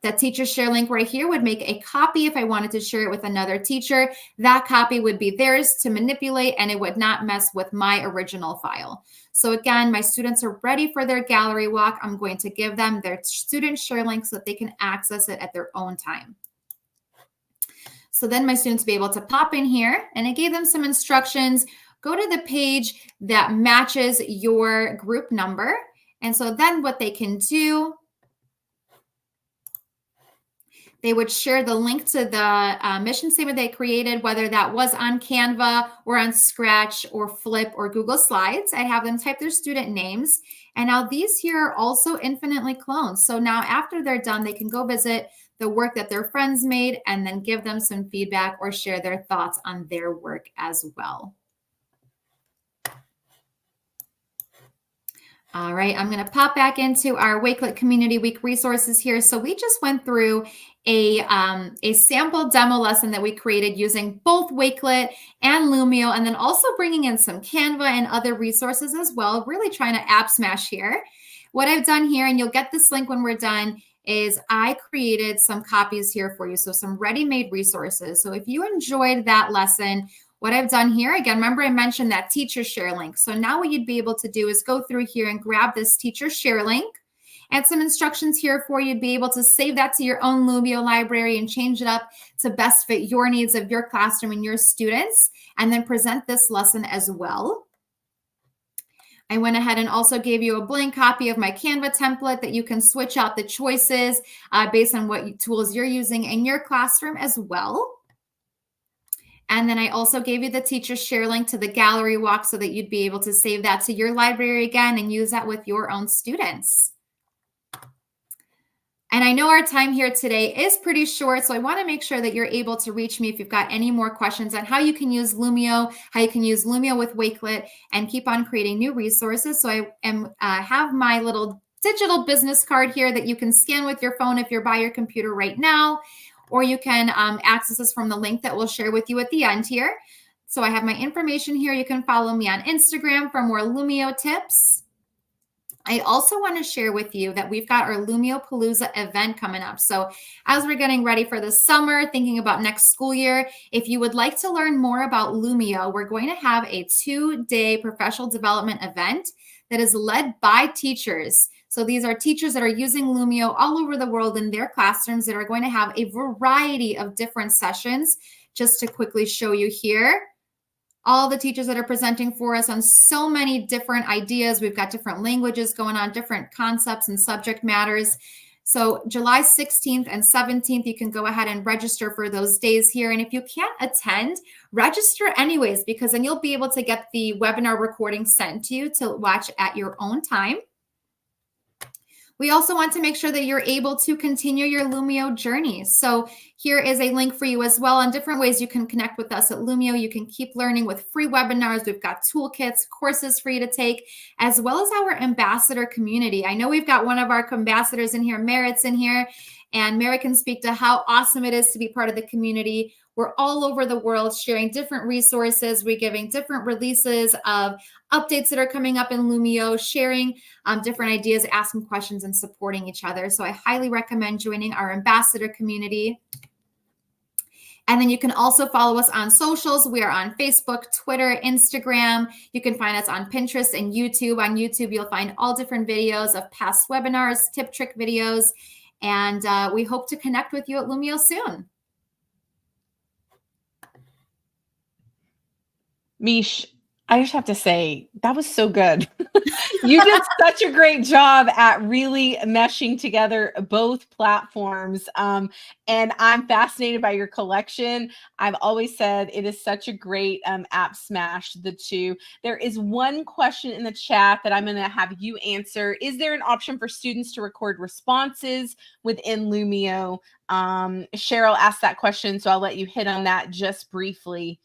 That teacher share link right here would make a copy if I wanted to share it with another teacher. That copy would be theirs to manipulate, and it would not mess with my original file. So again, my students are ready for their gallery walk. I'm going to give them their student share link so that they can access it at their own time. So then my students will be able to pop in here, and I gave them some instructions. Go to the page that matches your group number. And so then what they can do, they would share the link to the mission statement they created, whether that was on Canva or on Scratch or Flip or Google Slides. I'd have them type their student names. And now these here are also infinitely cloned. So now after they're done, they can go visit the work that their friends made and then give them some feedback or share their thoughts on their work as well. All right, I'm going to pop back into our Wakelet Community Week resources here. So we just went through a sample demo lesson that we created using both Wakelet and Lumio, and then also bringing in some Canva and other resources as well, really trying to app smash here. What I've done here, and you'll get this link when we're done, is I created some copies here for you, so some ready-made resources. So if you enjoyed that lesson, what I've done here, again, remember I mentioned that teacher share link. So now what you'd be able to do is go through here and grab this teacher share link and some instructions here for you to be able to save that to your own Lumio library and change it up to best fit your needs of your classroom and your students, and then present this lesson as well. I went ahead and also gave you a blank copy of my Canva template that you can switch out the choices based on what tools you're using in your classroom as well. And then I also gave you the teacher share link to the gallery walk so that you'd be able to save that to your library again and use that with your own students. And I know our time here today is pretty short, so I want to make sure that you're able to reach me if you've got any more questions on how you can use Lumio, how you can use Lumio with Wakelet, and keep on creating new resources. So I have my little digital business card here that you can scan with your phone if you're by your computer right now, or you can access this from the link that we'll share with you at the end here. So I have my information here. You can follow me on Instagram for more Lumio tips. I also want to share with you that we've got our Lumio Palooza event coming up. So as we're getting ready for the summer, thinking about next school year, if you would like to learn more about Lumio, we're going to have a 2-day professional development event that is led by teachers. So these are teachers that are using Lumio all over the world in their classrooms that are going to have a variety of different sessions. Just to quickly show you here, all the teachers that are presenting for us on so many different ideas. We've got different languages going on, different concepts and subject matters. So July 16th and 17th, you can go ahead and register for those days here. And if you can't attend, register anyways, because then you'll be able to get the webinar recording sent to you to watch at your own time. We also want to make sure that you're able to continue your Lumio journey. So here is a link for you as well on different ways you can connect with us at Lumio. You can keep learning with free webinars. We've got toolkits, courses for you to take, as well as our ambassador community. I know we've got one of our ambassadors in here, Merritt's in here, and Merritt can speak to how awesome it is to be part of the community. We're all over the world sharing different resources. We're giving different releases of updates that are coming up in Lumio, sharing different ideas, asking questions, and supporting each other. So I highly recommend joining our ambassador community. And then you can also follow us on socials. We are on Facebook, Twitter, Instagram. You can find us on Pinterest and YouTube. On YouTube, you'll find all different videos of past webinars, tip trick videos, and we hope to connect with you at Lumio soon. Mish, I just have to say, that was so good. You did such a great job at really meshing together both platforms. And I'm fascinated by your collection. I've always said it is such a great AppSmash, the two. There is one question in the chat that I'm going to have you answer. Is there an option for students to record responses within Lumio? Cheryl asked that question, so I'll let you hit on that just briefly.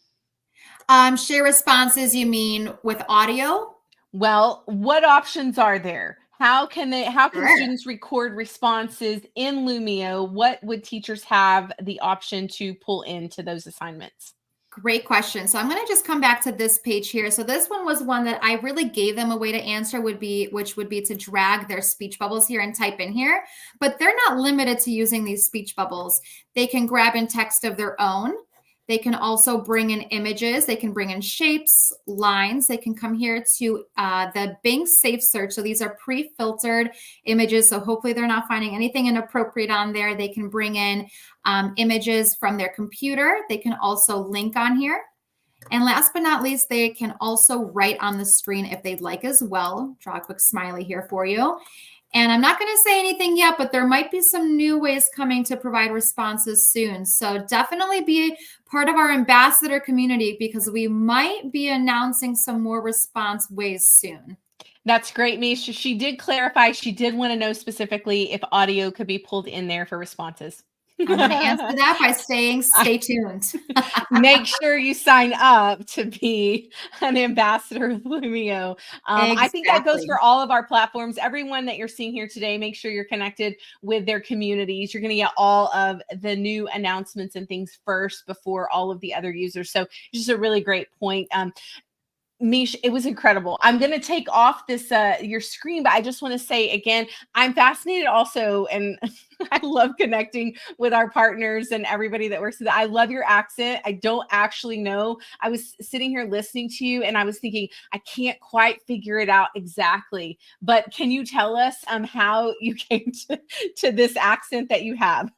Share responses, you mean with audio? Well, what options are there? How can Sure. students record responses in Lumio? What would teachers have the option to pull into those assignments? Great question. So I'm going to just come back to this page here. So this one was one that I really gave them a way to answer, which would be to drag their speech bubbles here and type in here. But they're not limited to using these speech bubbles. They can grab in text of their own. They can also bring in images. They can bring in shapes, lines. They can come here to the Bing Safe Search. So these are pre-filtered images. So hopefully they're not finding anything inappropriate on there. They can bring in images from their computer. They can also link on here. And last but not least, they can also write on the screen if they'd like as well. Draw a quick smiley here for you. And I'm not going to say anything yet, but there might be some new ways coming to provide responses soon. So definitely be part of our ambassador community because we might be announcing some more response ways soon. That's great, Misha. She did clarify. She did want to know specifically if audio could be pulled in there for responses. I'm going to answer that by saying stay tuned. Make sure you sign up to be an ambassador of Lumio. I think that goes for all of our platforms. Everyone that you're seeing here today, make sure you're connected with their communities. You're going to get all of the new announcements and things first before all of the other users. So just a really great point. Mish, it was incredible. I'm going to take off this your screen, but I just want to say again, I'm fascinated also, and I love connecting with our partners and everybody that works with it. I love your accent. I don't actually know. I was sitting here listening to you, and I was thinking, I can't quite figure it out exactly. But can you tell us how you came to this accent that you have?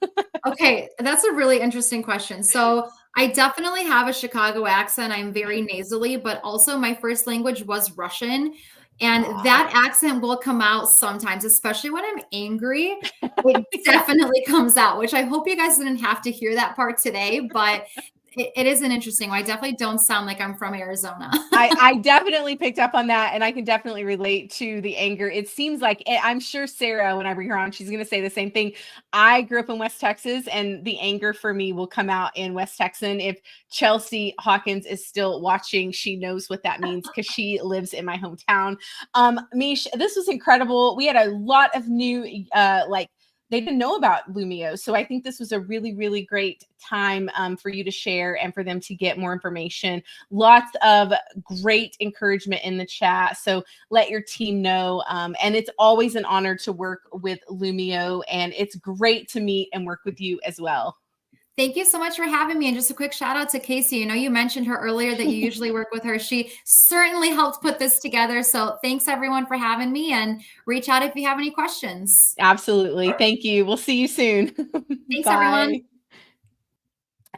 Okay, that's a really interesting question. So I definitely have a Chicago accent. I'm very nasally, but also my first language was Russian. And that accent will come out sometimes, especially when I'm angry. It definitely comes out, which I hope you guys didn't have to hear that part today. But It is an interesting one. I definitely don't sound like I'm from Arizona. I definitely picked up on that, and I can definitely relate to the anger. It seems like, I'm sure Sarah, when I bring her on, she's going to say the same thing. I grew up in West Texas, and the anger for me will come out in West Texan. If Chelsea Hawkins is still watching, she knows what that means because she lives in my hometown. Mish, this was incredible. We had a lot of new, they didn't know about Lumio. So I think this was a really, really great time for you to share and for them to get more information. Lots of great encouragement in the chat. So let your team know. And it's always an honor to work with Lumio. And it's great to meet and work with you as well. Thank you so much for having me. And just a quick shout out to Casey. You know, you mentioned her earlier that you usually work with her. She certainly helped put this together. So thanks everyone for having me, and reach out if you have any questions. Absolutely. Thank you. We'll see you soon. Thanks, Bye. everyone.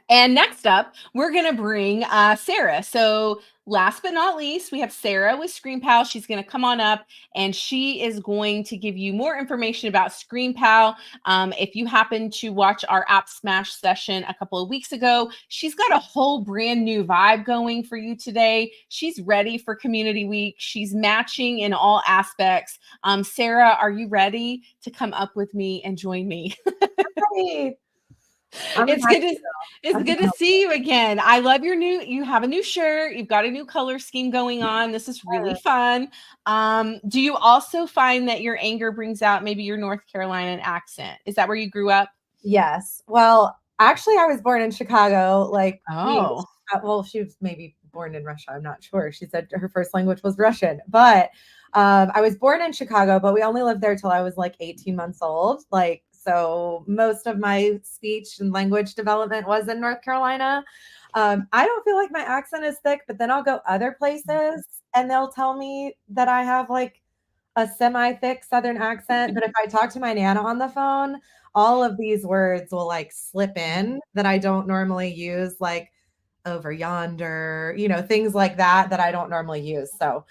And next up, we're going to bring Sarah. So last but not least, we have Sarah with ScreenPal. She's going to come on up, and she is going to give you more information about ScreenPal. If you happen to watch our AppSmash session a couple of weeks ago, she's got a whole brand new vibe going for you today. She's ready for Community Week. She's matching in all aspects. Sarah, are you ready to come up with me and join me? Hey. It's good to see you again. I love you have a new shirt. You've got a new color scheme going on. This is really fun. Do you also find that your anger brings out maybe your North Carolina accent? Is that where you grew up? Yes. Well, actually, I was born in Chicago. Well, she was maybe born in Russia. I'm not sure. She said her first language was Russian, but I was born in Chicago, but we only lived there till I was like 18 months old. So most of my speech and language development was in North Carolina. I don't feel like my accent is thick, but then I'll go other places and they'll tell me that I have like a semi-thick Southern accent. But if I talk to my Nana on the phone, all of these words will like slip in that I don't normally use, like over yonder, things like that I don't normally use. So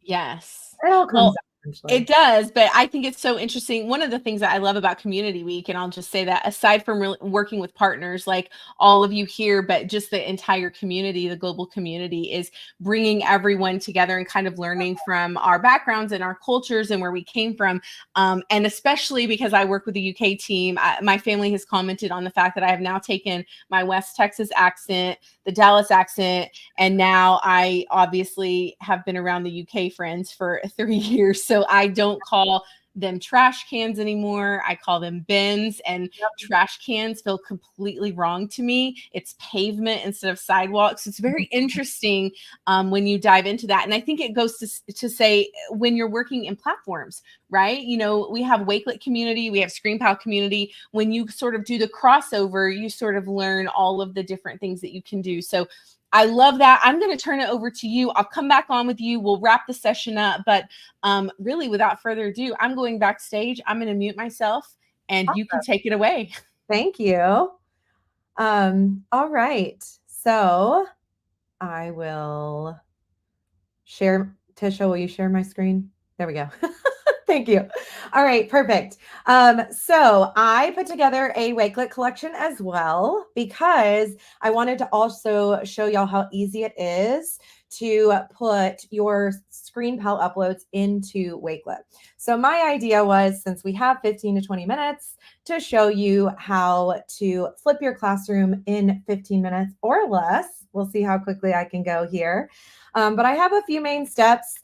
yes, it all comes out. It does, but I think it's so interesting. One of the things that I love about Community Week, and I'll just say that aside from working with partners like all of you here, but just the entire community, the global community, is bringing everyone together and kind of learning from our backgrounds and our cultures and where we came from. And especially because I work with the UK team, my family has commented on the fact that I have now taken my West Texas accent, the Dallas accent, and now I obviously have been around the UK friends for 3 years. So I don't call them trash cans anymore. I call them bins, and trash cans feel completely wrong to me. It's pavement instead of sidewalks. It's very interesting when you dive into that. And I think it goes to say when you're working in platforms, right? We have Wakelet community, we have ScreenPal community. When you sort of do the crossover, you sort of learn all of the different things that you can do. So I love that. I'm going to turn it over to you. I'll come back on with you. We'll wrap the session up. But really, without further ado, I'm going backstage. I'm going to mute myself, and you can take it away. Thank you. All right. So I will share. Tisha, will you share my screen? There we go. Thank you. All right, perfect. So I put together a Wakelet collection as well because I wanted to also show y'all how easy it is to put your ScreenPal uploads into Wakelet. So my idea was, since we have 15 to 20 minutes, to show you how to flip your classroom in 15 minutes or less. We'll see how quickly I can go here. But I have a few main steps.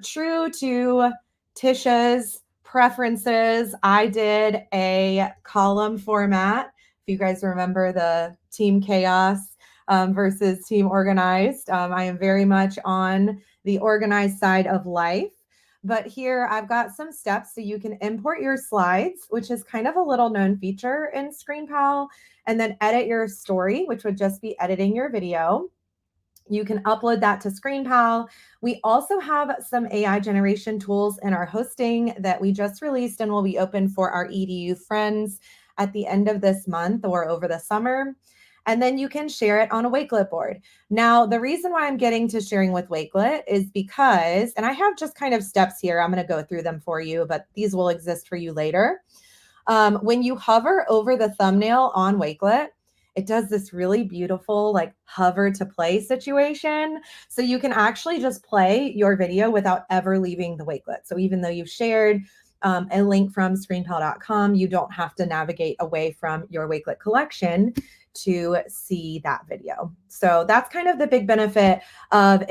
True to Tisha's preferences, I did a column format. If you guys remember the Team Chaos versus Team Organized, I am very much on the organized side of life. But here I've got some steps so you can import your slides, which is kind of a little known feature in ScreenPal, and then edit your story, which would just be editing your video. You can upload that to ScreenPal. We also have some AI generation tools in our hosting that we just released and will be open for our EDU friends at the end of this month or over the summer. And then you can share it on a Wakelet board. Now, the reason why I'm getting to sharing with Wakelet is because, and I have just kind of steps here, I'm going to go through them for you, but these will exist for you later. When you hover over the thumbnail on Wakelet, it does this really beautiful like hover to play situation. So you can actually just play your video without ever leaving the Wakelet. So even though you've shared a link from screenpal.com, you don't have to navigate away from your Wakelet collection to see that video. So that's kind of the big benefit of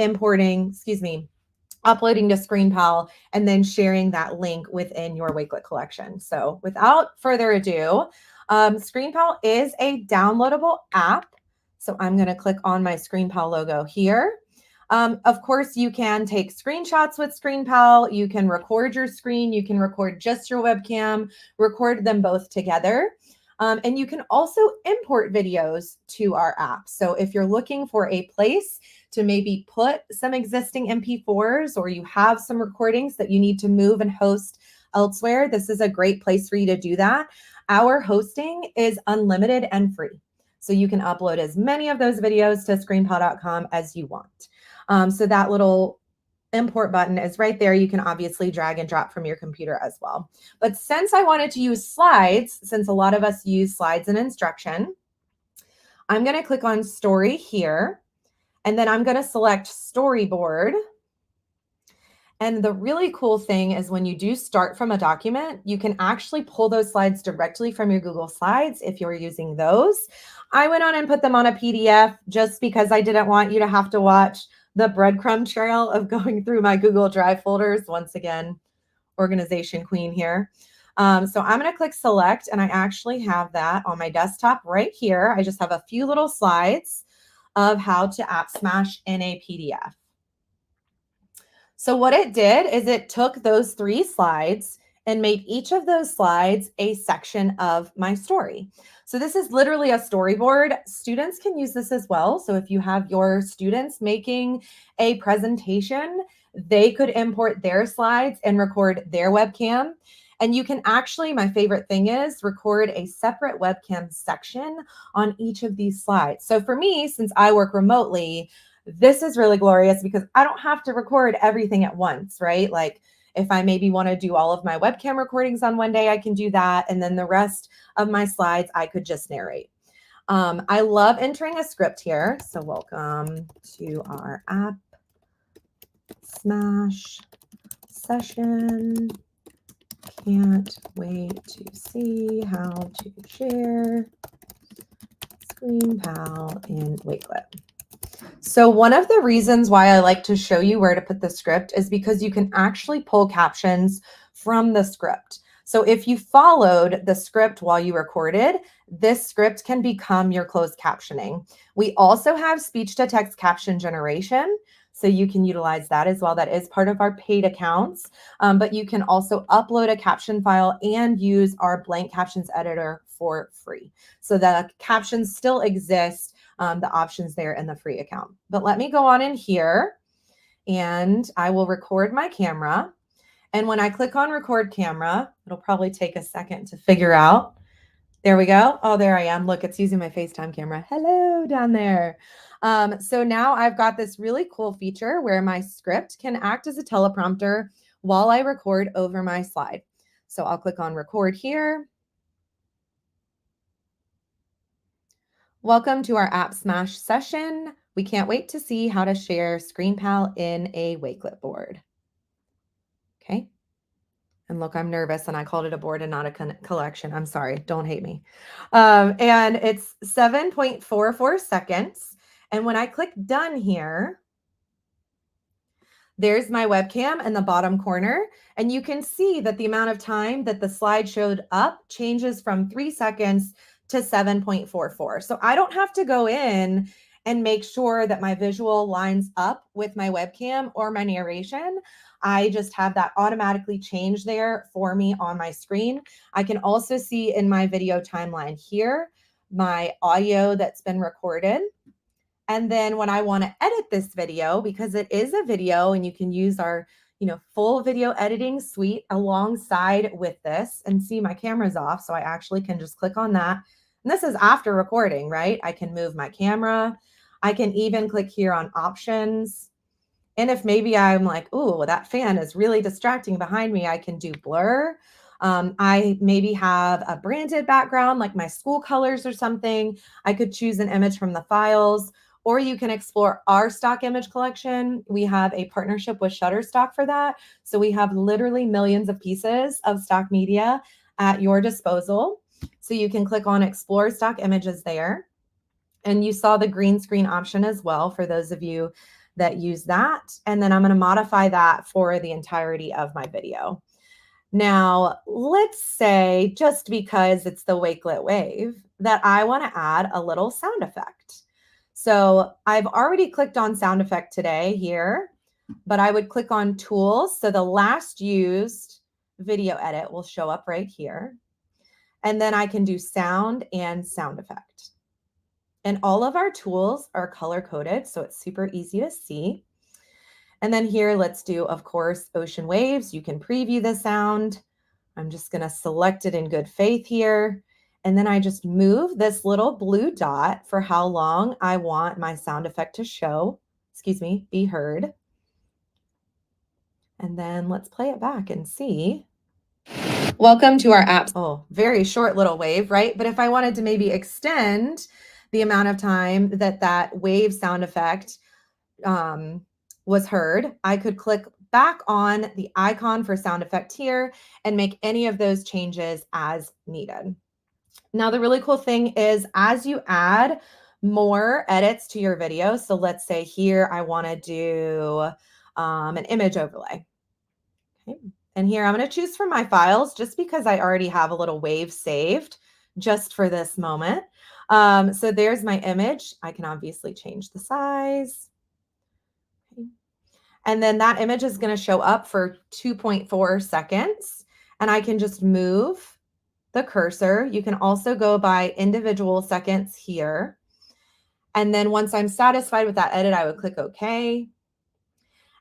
uploading to ScreenPal and then sharing that link within your Wakelet collection. So without further ado, ScreenPal is a downloadable app. So I'm going to click on my ScreenPal logo here. Of course, you can take screenshots with ScreenPal. You can record your screen. You can record just your webcam, record them both together. And you can also import videos to our app. So if you're looking for a place to maybe put some existing MP4s, or you have some recordings that you need to move and host elsewhere, this is a great place for you to do that. Our hosting is unlimited and free. So you can upload as many of those videos to screenpal.com as you want. So that little import button is right there. You can obviously drag and drop from your computer as well. But since I wanted to use slides, since a lot of us use slides and instruction, I'm going to click on story here, and then I'm going to select storyboard. And the really cool thing is when you do start from a document, you can actually pull those slides directly from your Google Slides if you're using those. I went on and put them on a PDF just because I didn't want you to have to watch the breadcrumb trail of going through my Google Drive folders. Once again, organization queen here. So I'm going to click select, and I actually have that on my desktop right here. I just have a few little slides of how to AppSmash in a PDF. So what it did is it took those 3 slides and made each of those slides a section of my story. So this is literally a storyboard. Students can use this as well. So if you have your students making a presentation, they could import their slides and record their webcam. And you can actually, my favorite thing is, record a separate webcam section on each of these slides. So for me, since I work remotely, this is really glorious because I don't have to record everything at once, right? Like if I maybe want to do all of my webcam recordings on one day, I can do that. And then the rest of my slides, I could just narrate. I love entering a script here. So welcome to our AppSmash session. Can't wait to see how to share ScreenPal in Wakelet. So one of the reasons why I like to show you where to put the script is because you can actually pull captions from the script. So if you followed the script while you recorded, this script can become your closed captioning. We also have speech to text caption generation, so you can utilize that as well. That is part of our paid accounts, but you can also upload a caption file and use our blank captions editor for free. So the captions still exist, the options there in the free account. But let me go on in here and I will record my camera. And when I click on record camera, it'll probably take a second to figure out. There we go. Oh, there I am. Look, it's using my FaceTime camera. Hello down there. So now I've got this really cool feature where my script can act as a teleprompter while I record over my slide. So I'll click on record here. Welcome to our AppSmash session. We can't wait to see how to share ScreenPal in a Wakelet board. Okay. And look, I'm nervous and I called it a board and not a collection. I'm sorry. Don't hate me. And it's 7.44 seconds. And when I click done here, there's my webcam in the bottom corner. And you can see that the amount of time that the slide showed up changes from 3 seconds to 7.44. So I don't have to go in and make sure that my visual lines up with my webcam or my narration. I just have that automatically change there for me on my screen. I can also see in my video timeline here, my audio that's been recorded. And then when I want to edit this video, because it is a video and you can use our full video editing suite alongside with this, and see my camera's off. So I actually can just click on that. And this is after recording, right? I can move my camera. I can even click here on options. And if maybe I'm like, oh, that fan is really distracting behind me, I can do blur. I maybe have a branded background, like my school colors or something. I could choose an image from the files, or you can explore our stock image collection. We have a partnership with Shutterstock for that. So we have literally millions of pieces of stock media at your disposal. So you can click on explore stock images there. And you saw the green screen option as well for those of you that use that. And then I'm going to modify that for the entirety of my video. Now, let's say, just because it's the Wakelet Wave, that I want to add a little sound effect. So I've already clicked on sound effect today here, but I would click on tools. So the last used video edit will show up right here. And then I can do sound and sound effect. And all of our tools are color coded, so it's super easy to see. And then here, let's do, of course, ocean waves. You can preview the sound. I'm just going to select it in good faith here. And then I just move this little blue dot for how long I want my sound effect to show, be heard. And then let's play it back and see. Welcome to our app. Oh, very short little wave, right? But if I wanted to maybe extend the amount of time that that wave sound effect was heard, I could click back on the icon for sound effect here and make any of those changes as needed. Now, the really cool thing is as you add more edits to your video, so let's say here I want to do an image overlay. Okay. And here I'm going to choose from my files just because I already have a little wave saved just for this moment. So there's my image. I can obviously change the size. Okay. And then that image is going to show up for 2.4 seconds. And I can just move the cursor. You can also go by individual seconds here. And then once I'm satisfied with that edit, I would click OK.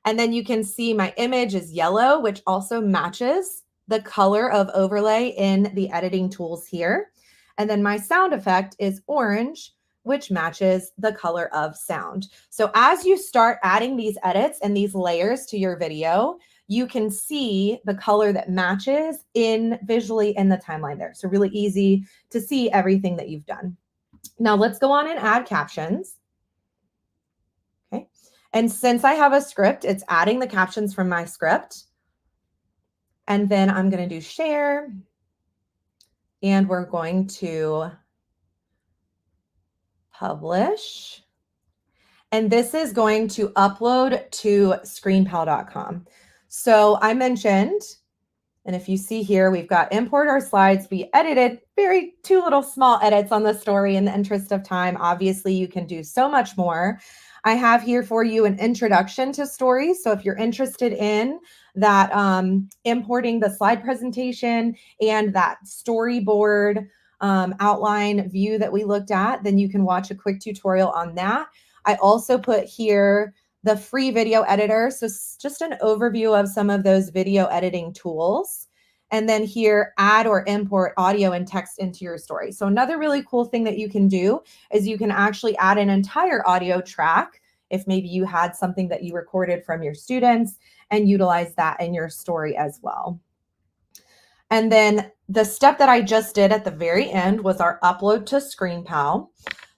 And then you can see my image is yellow, which also matches the color of overlay in the editing tools here. And then my sound effect is orange, which matches the color of sound. So as you start adding these edits and these layers to your video, you can see the color that matches in visually in the timeline there. So really easy to see everything that you've done. Now let's go on and add captions. Okay. And since I have a script, it's adding the captions from my script. And then I'm going to do share. And we're going to publish. And this is going to upload to screenpal.com. So I mentioned, and if you see here, we've got import our slides. We edited two little small edits on the story in the interest of time. Obviously, you can do so much more. I have here for you an introduction to stories. So if you're interested in that, importing the slide presentation and that storyboard outline view that we looked at, then you can watch a quick tutorial on that. I also put here the free video editor. So just an overview of some of those video editing tools. And then here, add or import audio and text into your story. So another really cool thing that you can do is you can actually add an entire audio track if maybe you had something that you recorded from your students and utilize that in your story as well. And then the step that I just did at the very end was our upload to ScreenPal.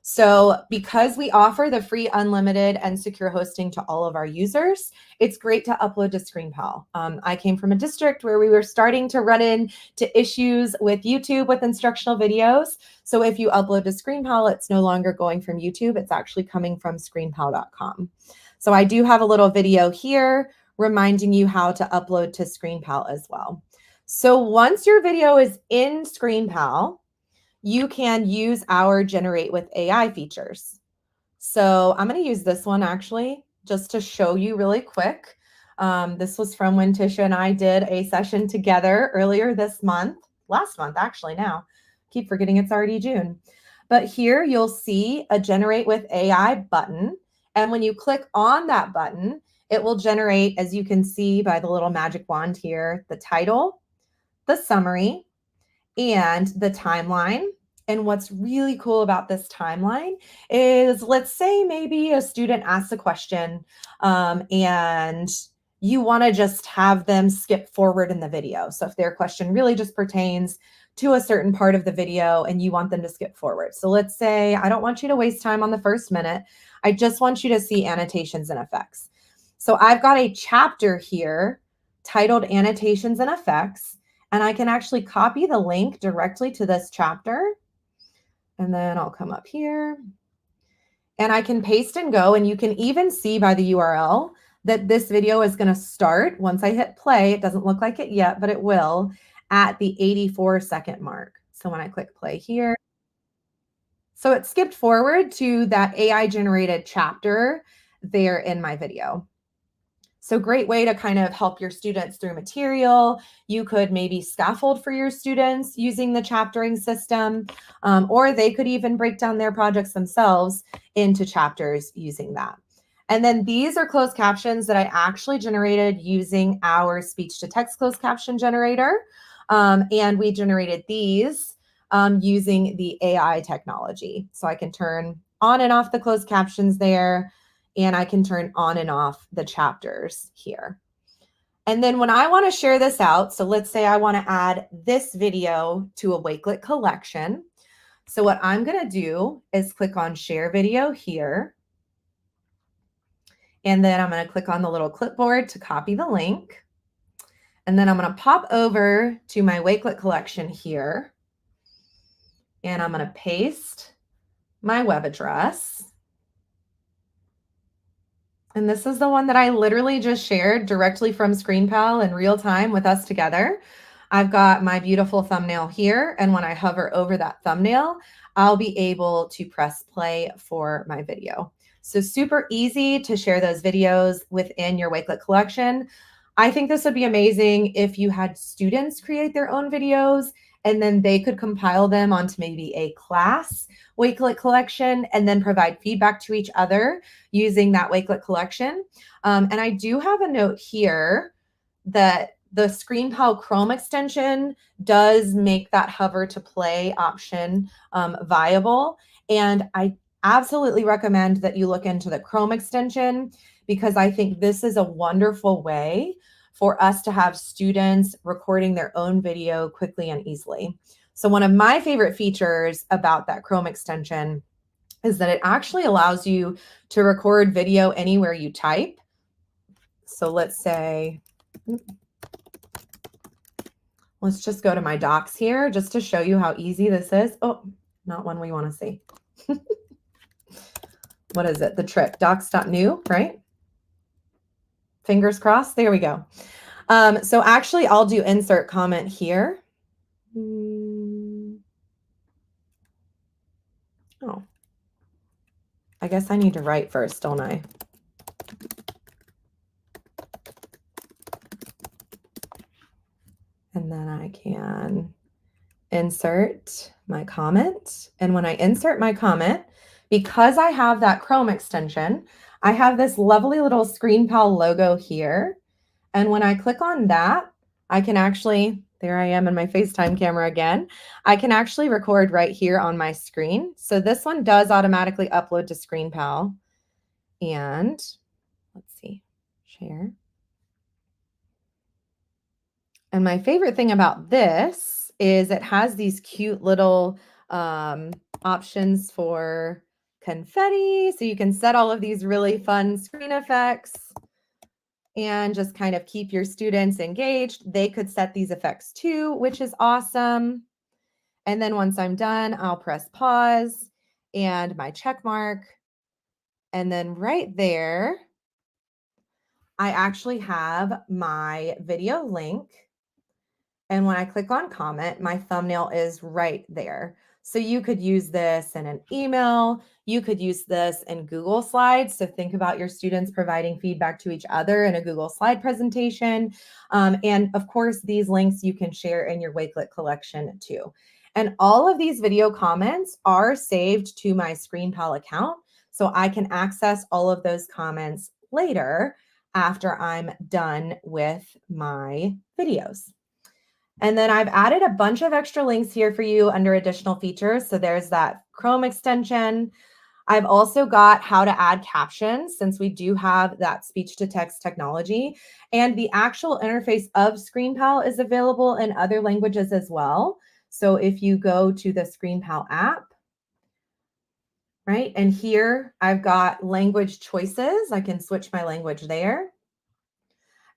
So because we offer the free unlimited and secure hosting to all of our users, it's great to upload to ScreenPal. I came from a district where we were starting to run into issues with YouTube with instructional videos. So if you upload to ScreenPal, it's no longer going from YouTube. It's actually coming from screenpal.com. So I do have a little video here reminding you how to upload to ScreenPal as well. So once your video is in ScreenPal, you can use our Generate with AI features. So I'm going to use this one actually, just to show you really quick. This was from when Tisha and I did a session together earlier this month, last month actually now. Keep forgetting it's already June. But here you'll see a Generate with AI button. And when you click on that button, it will generate, as you can see by the little magic wand here, the title, the summary, and the timeline. And what's really cool about this timeline is, let's say maybe a student asks a question and you want to just have them skip forward in the video. So if their question really just pertains to a certain part of the video and you want them to skip forward. So let's say, I don't want you to waste time on the first minute. I just want you to see annotations and effects. So I've got a chapter here titled Annotations and Effects, and I can actually copy the link directly to this chapter. And then I'll come up here and I can paste and go. And you can even see by the URL that this video is going to start once I hit play. It doesn't look like it yet, but it will at the 84-second mark. So when I click play here, so it skipped forward to that AI generated chapter there in my video. So great way to kind of help your students through material. You could maybe scaffold for your students using the chaptering system, or they could even break down their projects themselves into chapters using that. And then these are closed captions that I actually generated using our speech to text closed caption generator. And we generated these using the AI technology. So I can turn on and off the closed captions there, and I can turn on and off the chapters here. And then when I want to share this out, so let's say I want to add this video to a Wakelet collection. So what I'm going to do is click on share video here. And then I'm going to click on the little clipboard to copy the link. And then I'm going to pop over to my Wakelet collection here. And I'm going to paste my web address. And this is the one that I literally just shared directly from ScreenPal in real time with us together. I've got my beautiful thumbnail here. And when I hover over that thumbnail, I'll be able to press play for my video. So super easy to share those videos within your Wakelet collection. I think this would be amazing if you had students create their own videos and then they could compile them onto maybe a class Wakelet collection and then provide feedback to each other using that Wakelet collection. And I do have a note here that the ScreenPal Chrome extension does make that hover to play option viable. And I absolutely recommend that you look into the Chrome extension, because I think this is a wonderful way for us to have students recording their own video quickly and easily. So one of my favorite features about that Chrome extension is that it actually allows you to record video anywhere you type. So let's say, let's just go to my docs here just to show you how easy this is. Oh, not one we want to see. What is it? The trick, docs.new, right? Fingers crossed. There we go. So actually, I'll do insert comment here. Oh, I guess I need to write first, don't I? And then I can insert my comment. And when I insert my comment, because I have that Chrome extension, I have this lovely little ScreenPal logo here. And when I click on that, I can actually, there I am in my FaceTime camera again, I can actually record right here on my screen. So this one does automatically upload to ScreenPal. And let's see, share. And my favorite thing about this is it has these cute little options for confetti. So you can set all of these really fun screen effects and just kind of keep your students engaged. They could set these effects too, which is awesome. And then once I'm done, I'll press pause and my check mark. And then right there, I actually have my video link. And when I click on comment, my thumbnail is right there. So you could use this in an email. You could use this in Google Slides. So think about your students providing feedback to each other in a Google Slide presentation. And of course, these links you can share in your Wakelet collection too. And all of these video comments are saved to my ScreenPal account. So I can access all of those comments later after I'm done with my videos. And then I've added a bunch of extra links here for you under additional features. So there's that Chrome extension. I've also got how to add captions, since we do have that speech to text technology, and the actual interface of ScreenPal is available in other languages as well. So if you go to the ScreenPal app, right, and here I've got language choices. I can switch my language there.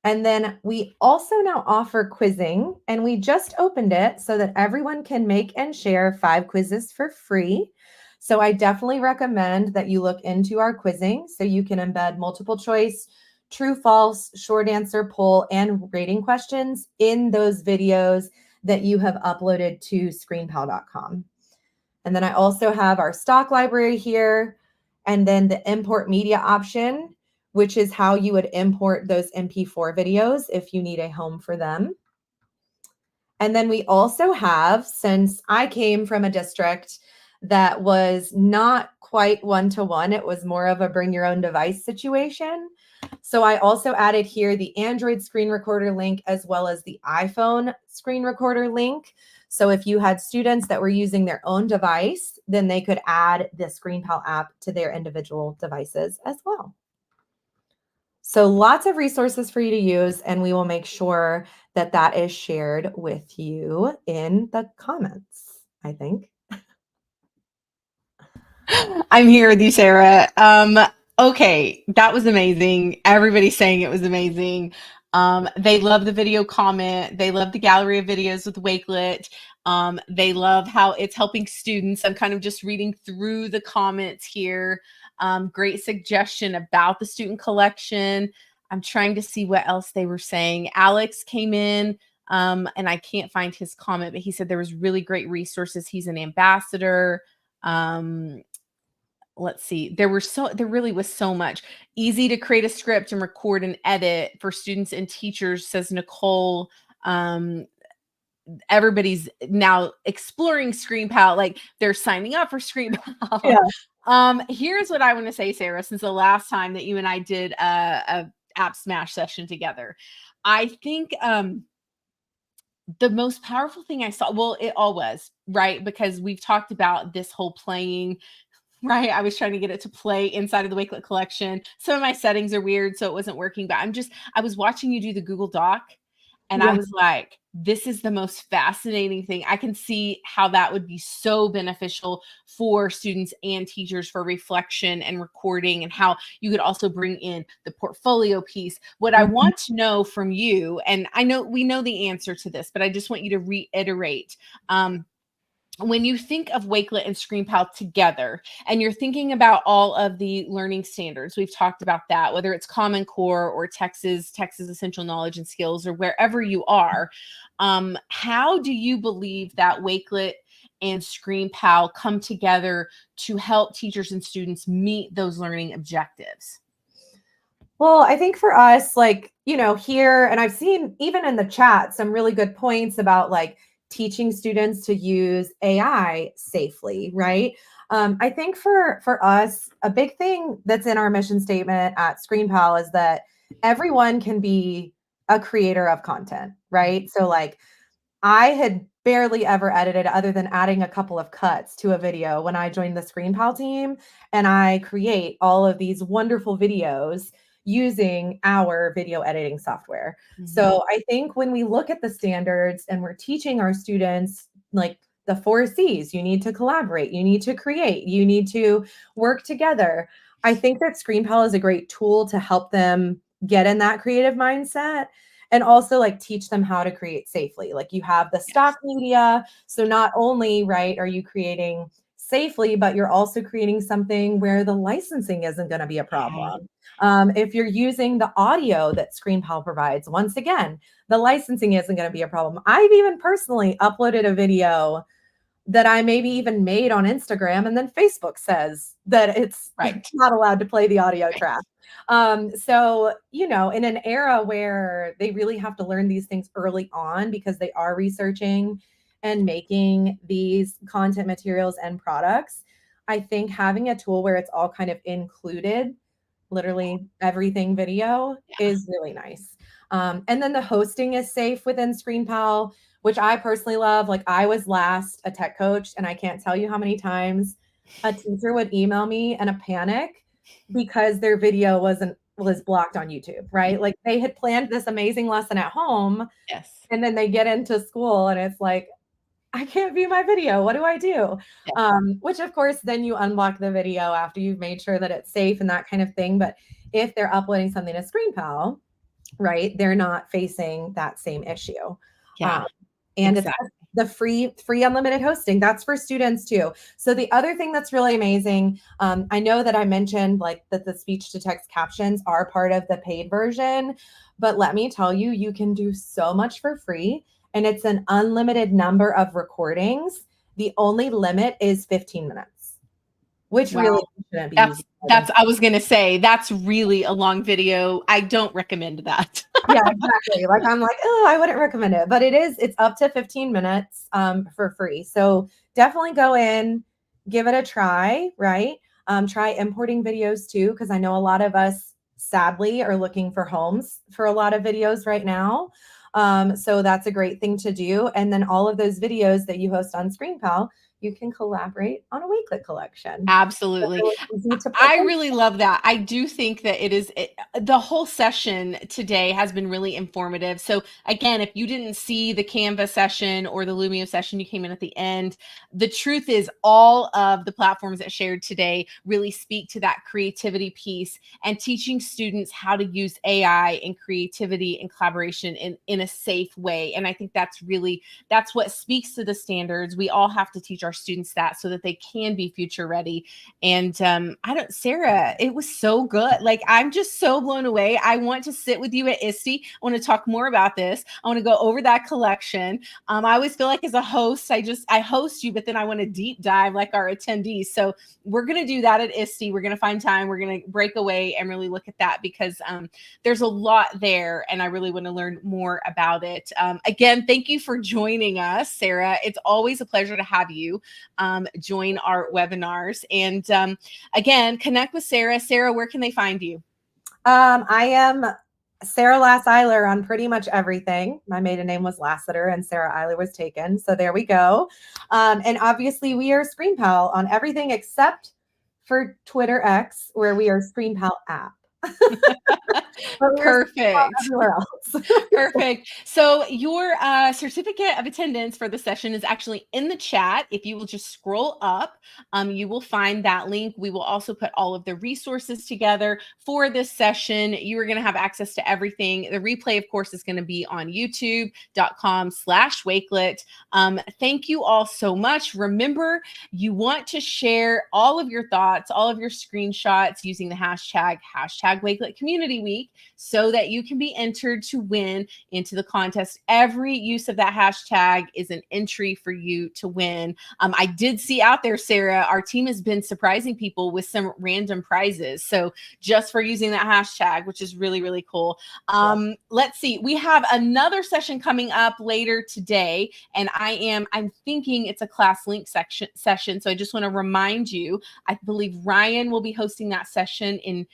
And then we also now offer quizzing, and we just opened it so that everyone can make and share 5 quizzes for free. So I definitely recommend that you look into our quizzing so you can embed multiple choice, true, false, short answer, poll, and rating questions in those videos that you have uploaded to screenpal.com. And then I also have our stock library here, and then the import media option, which is how you would import those MP4 videos if you need a home for them. And then we also have, since I came from a district that was not quite one-to-one, it was more of a bring your own device situation. So I also added here the Android screen recorder link as well as the iPhone screen recorder link. So if you had students that were using their own device, then they could add the ScreenPal app to their individual devices as well. So lots of resources for you to use, and we will make sure that that is shared with you in the comments, I think. I'm here with you, Sarah. Okay, that was amazing. Everybody's saying it was amazing. They love the video comment. They love the gallery of videos with Wakelet. They love how it's helping students. I'm kind of just reading through the comments here. Great suggestion about the student collection. I'm trying to see what else they were saying. Alex came in, and I can't find his comment, but he said there was really great resources. He's an ambassador. Let's see, there really was so much. Easy to create a script and record and edit for students and teachers, says Nicole. Everybody's now exploring ScreenPal, like they're signing up for ScreenPal. Yeah. Here's what I want to say, Sarah, since the last time that you and I did a AppSmash session together. I think the most powerful thing I saw, well, it all was, right? Because we've talked about this whole playing, right? I was trying to get it to play inside of the Wakelet collection. Some of my settings are weird, so it wasn't working, but I was watching you do the Google Doc, and I was like, this is the most fascinating thing. I can see how that would be so beneficial for students and teachers for reflection and recording, and how you could also bring in the portfolio piece. What I want to know from you, and I know we know the answer to this, but I just want you to reiterate, when you think of Wakelet and ScreenPal together, and you're thinking about all of the learning standards, we've talked about that, whether it's Common Core or Texas Essential Knowledge and Skills, or wherever you are, how do you believe that Wakelet and ScreenPal come together to help teachers and students meet those learning objectives? Well, I think for us, like, here, and I've seen even in the chat some really good points about like teaching students to use AI safely, right? I think for us, a big thing that's in our mission statement at ScreenPal is that everyone can be a creator of content, right? So like I had barely ever edited other than adding a couple of cuts to a video when I joined the ScreenPal team, and I create all of these wonderful videos using our video editing software. So I think when we look at the standards and we're teaching our students like the 4 C's, you need to collaborate, you need to create, you need to work together. I think that ScreenPal is a great tool to help them get in that creative mindset, and also like teach them how to create safely. Like you have the stock media. So not only, right, are you creating safely, but you're also creating something where the licensing isn't going to be a problem. If you're using the audio that ScreenPal provides, once again, the licensing isn't going to be a problem. I've even personally uploaded a video that I maybe even made on Instagram, and then Facebook says that it's not allowed to play the audio track. So, in an era where they really have to learn these things early on because they are researching and making these content materials and products, I think having a tool where it's all kind of included, literally everything video, is really nice. And then the hosting is safe within ScreenPal, which I personally love. Like I was last a tech coach, and I can't tell you how many times a teacher would email me in a panic because their video was blocked on YouTube, right? Like they had planned this amazing lesson at home, Yes. and then they get into school and it's like, I can't view my video. What do I do? Yeah. Which of course, then you unblock the video after you've made sure that it's safe and that kind of thing. But if they're uploading something to ScreenPal, right, they're not facing that same issue. Yeah. And exactly. it's the free unlimited hosting. That's for students too. So the other thing that's really amazing, I know that I mentioned like that the speech to text captions are part of the paid version, but let me tell you, you can do so much for free, and it's an unlimited number of recordings. The only limit is 15 minutes, which Wow. really shouldn't be used. That's I was going to say, that's really a long video. I don't recommend that. Yeah, exactly. Like I'm like, oh, I wouldn't recommend it, but it's up to 15 minutes for free. So definitely go in, give it a try, right? Try importing videos too, because I know a lot of us sadly are looking for homes for a lot of videos right now. So that's a great thing to do. And then all of those videos that you host on ScreenPal, you can collaborate on a Wakelet collection. Absolutely. So it's easy to put I them. really love that. I do think that the whole session today has been really informative. So again, if you didn't see the Canva session or the Lumio session, you came in at the end. The truth is all of the platforms that shared today really speak to that creativity piece and teaching students how to use AI and creativity and collaboration in a safe way. And I think that's what speaks to the standards. We all have to teach our students that so that they can be future ready. And Sarah, it was so good. Like, I'm just so blown away. I want to sit with you at ISTE. I want to talk more about this. I want to go over that collection. I always feel like as a host, I host you, but then I want to deep dive like our attendees. So we're going to do that at ISTE. We're going to find time. We're going to break away and really look at that because there's a lot there and I really want to learn more about it. Again, thank you for joining us, Sarah. It's always a pleasure to have you join our webinars. And again, connect with Sarah. Sarah, where can they find you? I am Sarah Lass-Eiler on pretty much everything. My maiden name was Lassiter and Sarah Eiler was taken. So there we go. And obviously we are ScreenPal on everything except for Twitter X, where we are ScreenPal app. Perfect. Everywhere else. Perfect. So your certificate of attendance for the session is actually in the chat. If you will just scroll up, you will find that link. We will also put all of the resources together for this session. You are going to have access to everything. The replay, of course, is going to be on youtube.com/Wakelet. Thank you all so much. Remember, you want to share all of your thoughts, all of your screenshots using the hashtag Wakelet Community Week so that you can be entered to win into the contest. Every use of that hashtag is an entry for you to win. I did see out there, Sarah, our team has been surprising people with some random prizes. So just for using that hashtag, which is really, really cool. Let's see. We have another session coming up later today, and I'm thinking it's a class link session. So I just want to remind you, I believe Ryan will be hosting that session in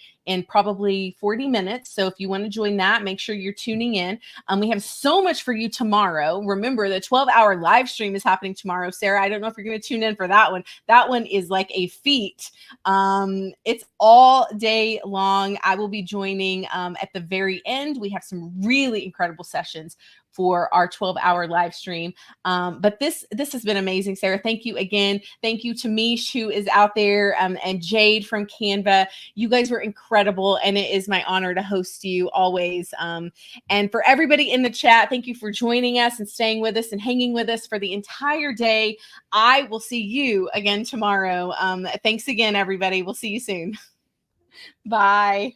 probably 40 minutes. So if you want to join that, make sure you're tuning in. We have so much for you tomorrow. Remember, the 12-hour live stream is happening tomorrow. Sarah, I don't know if you're going to tune in for that one. That one is like a feat. It's all day long. I will be joining at the very end. We have some really incredible sessions for our 12-hour live stream. But this has been amazing, Sarah. Thank you again. Thank you to Mish, who is out there, and Jade from Canva. You guys were incredible, and it is my honor to host you always. And for everybody in the chat, thank you for joining us and staying with us and hanging with us for the entire day. I will see you again tomorrow. Thanks again, everybody. We'll see you soon. Bye.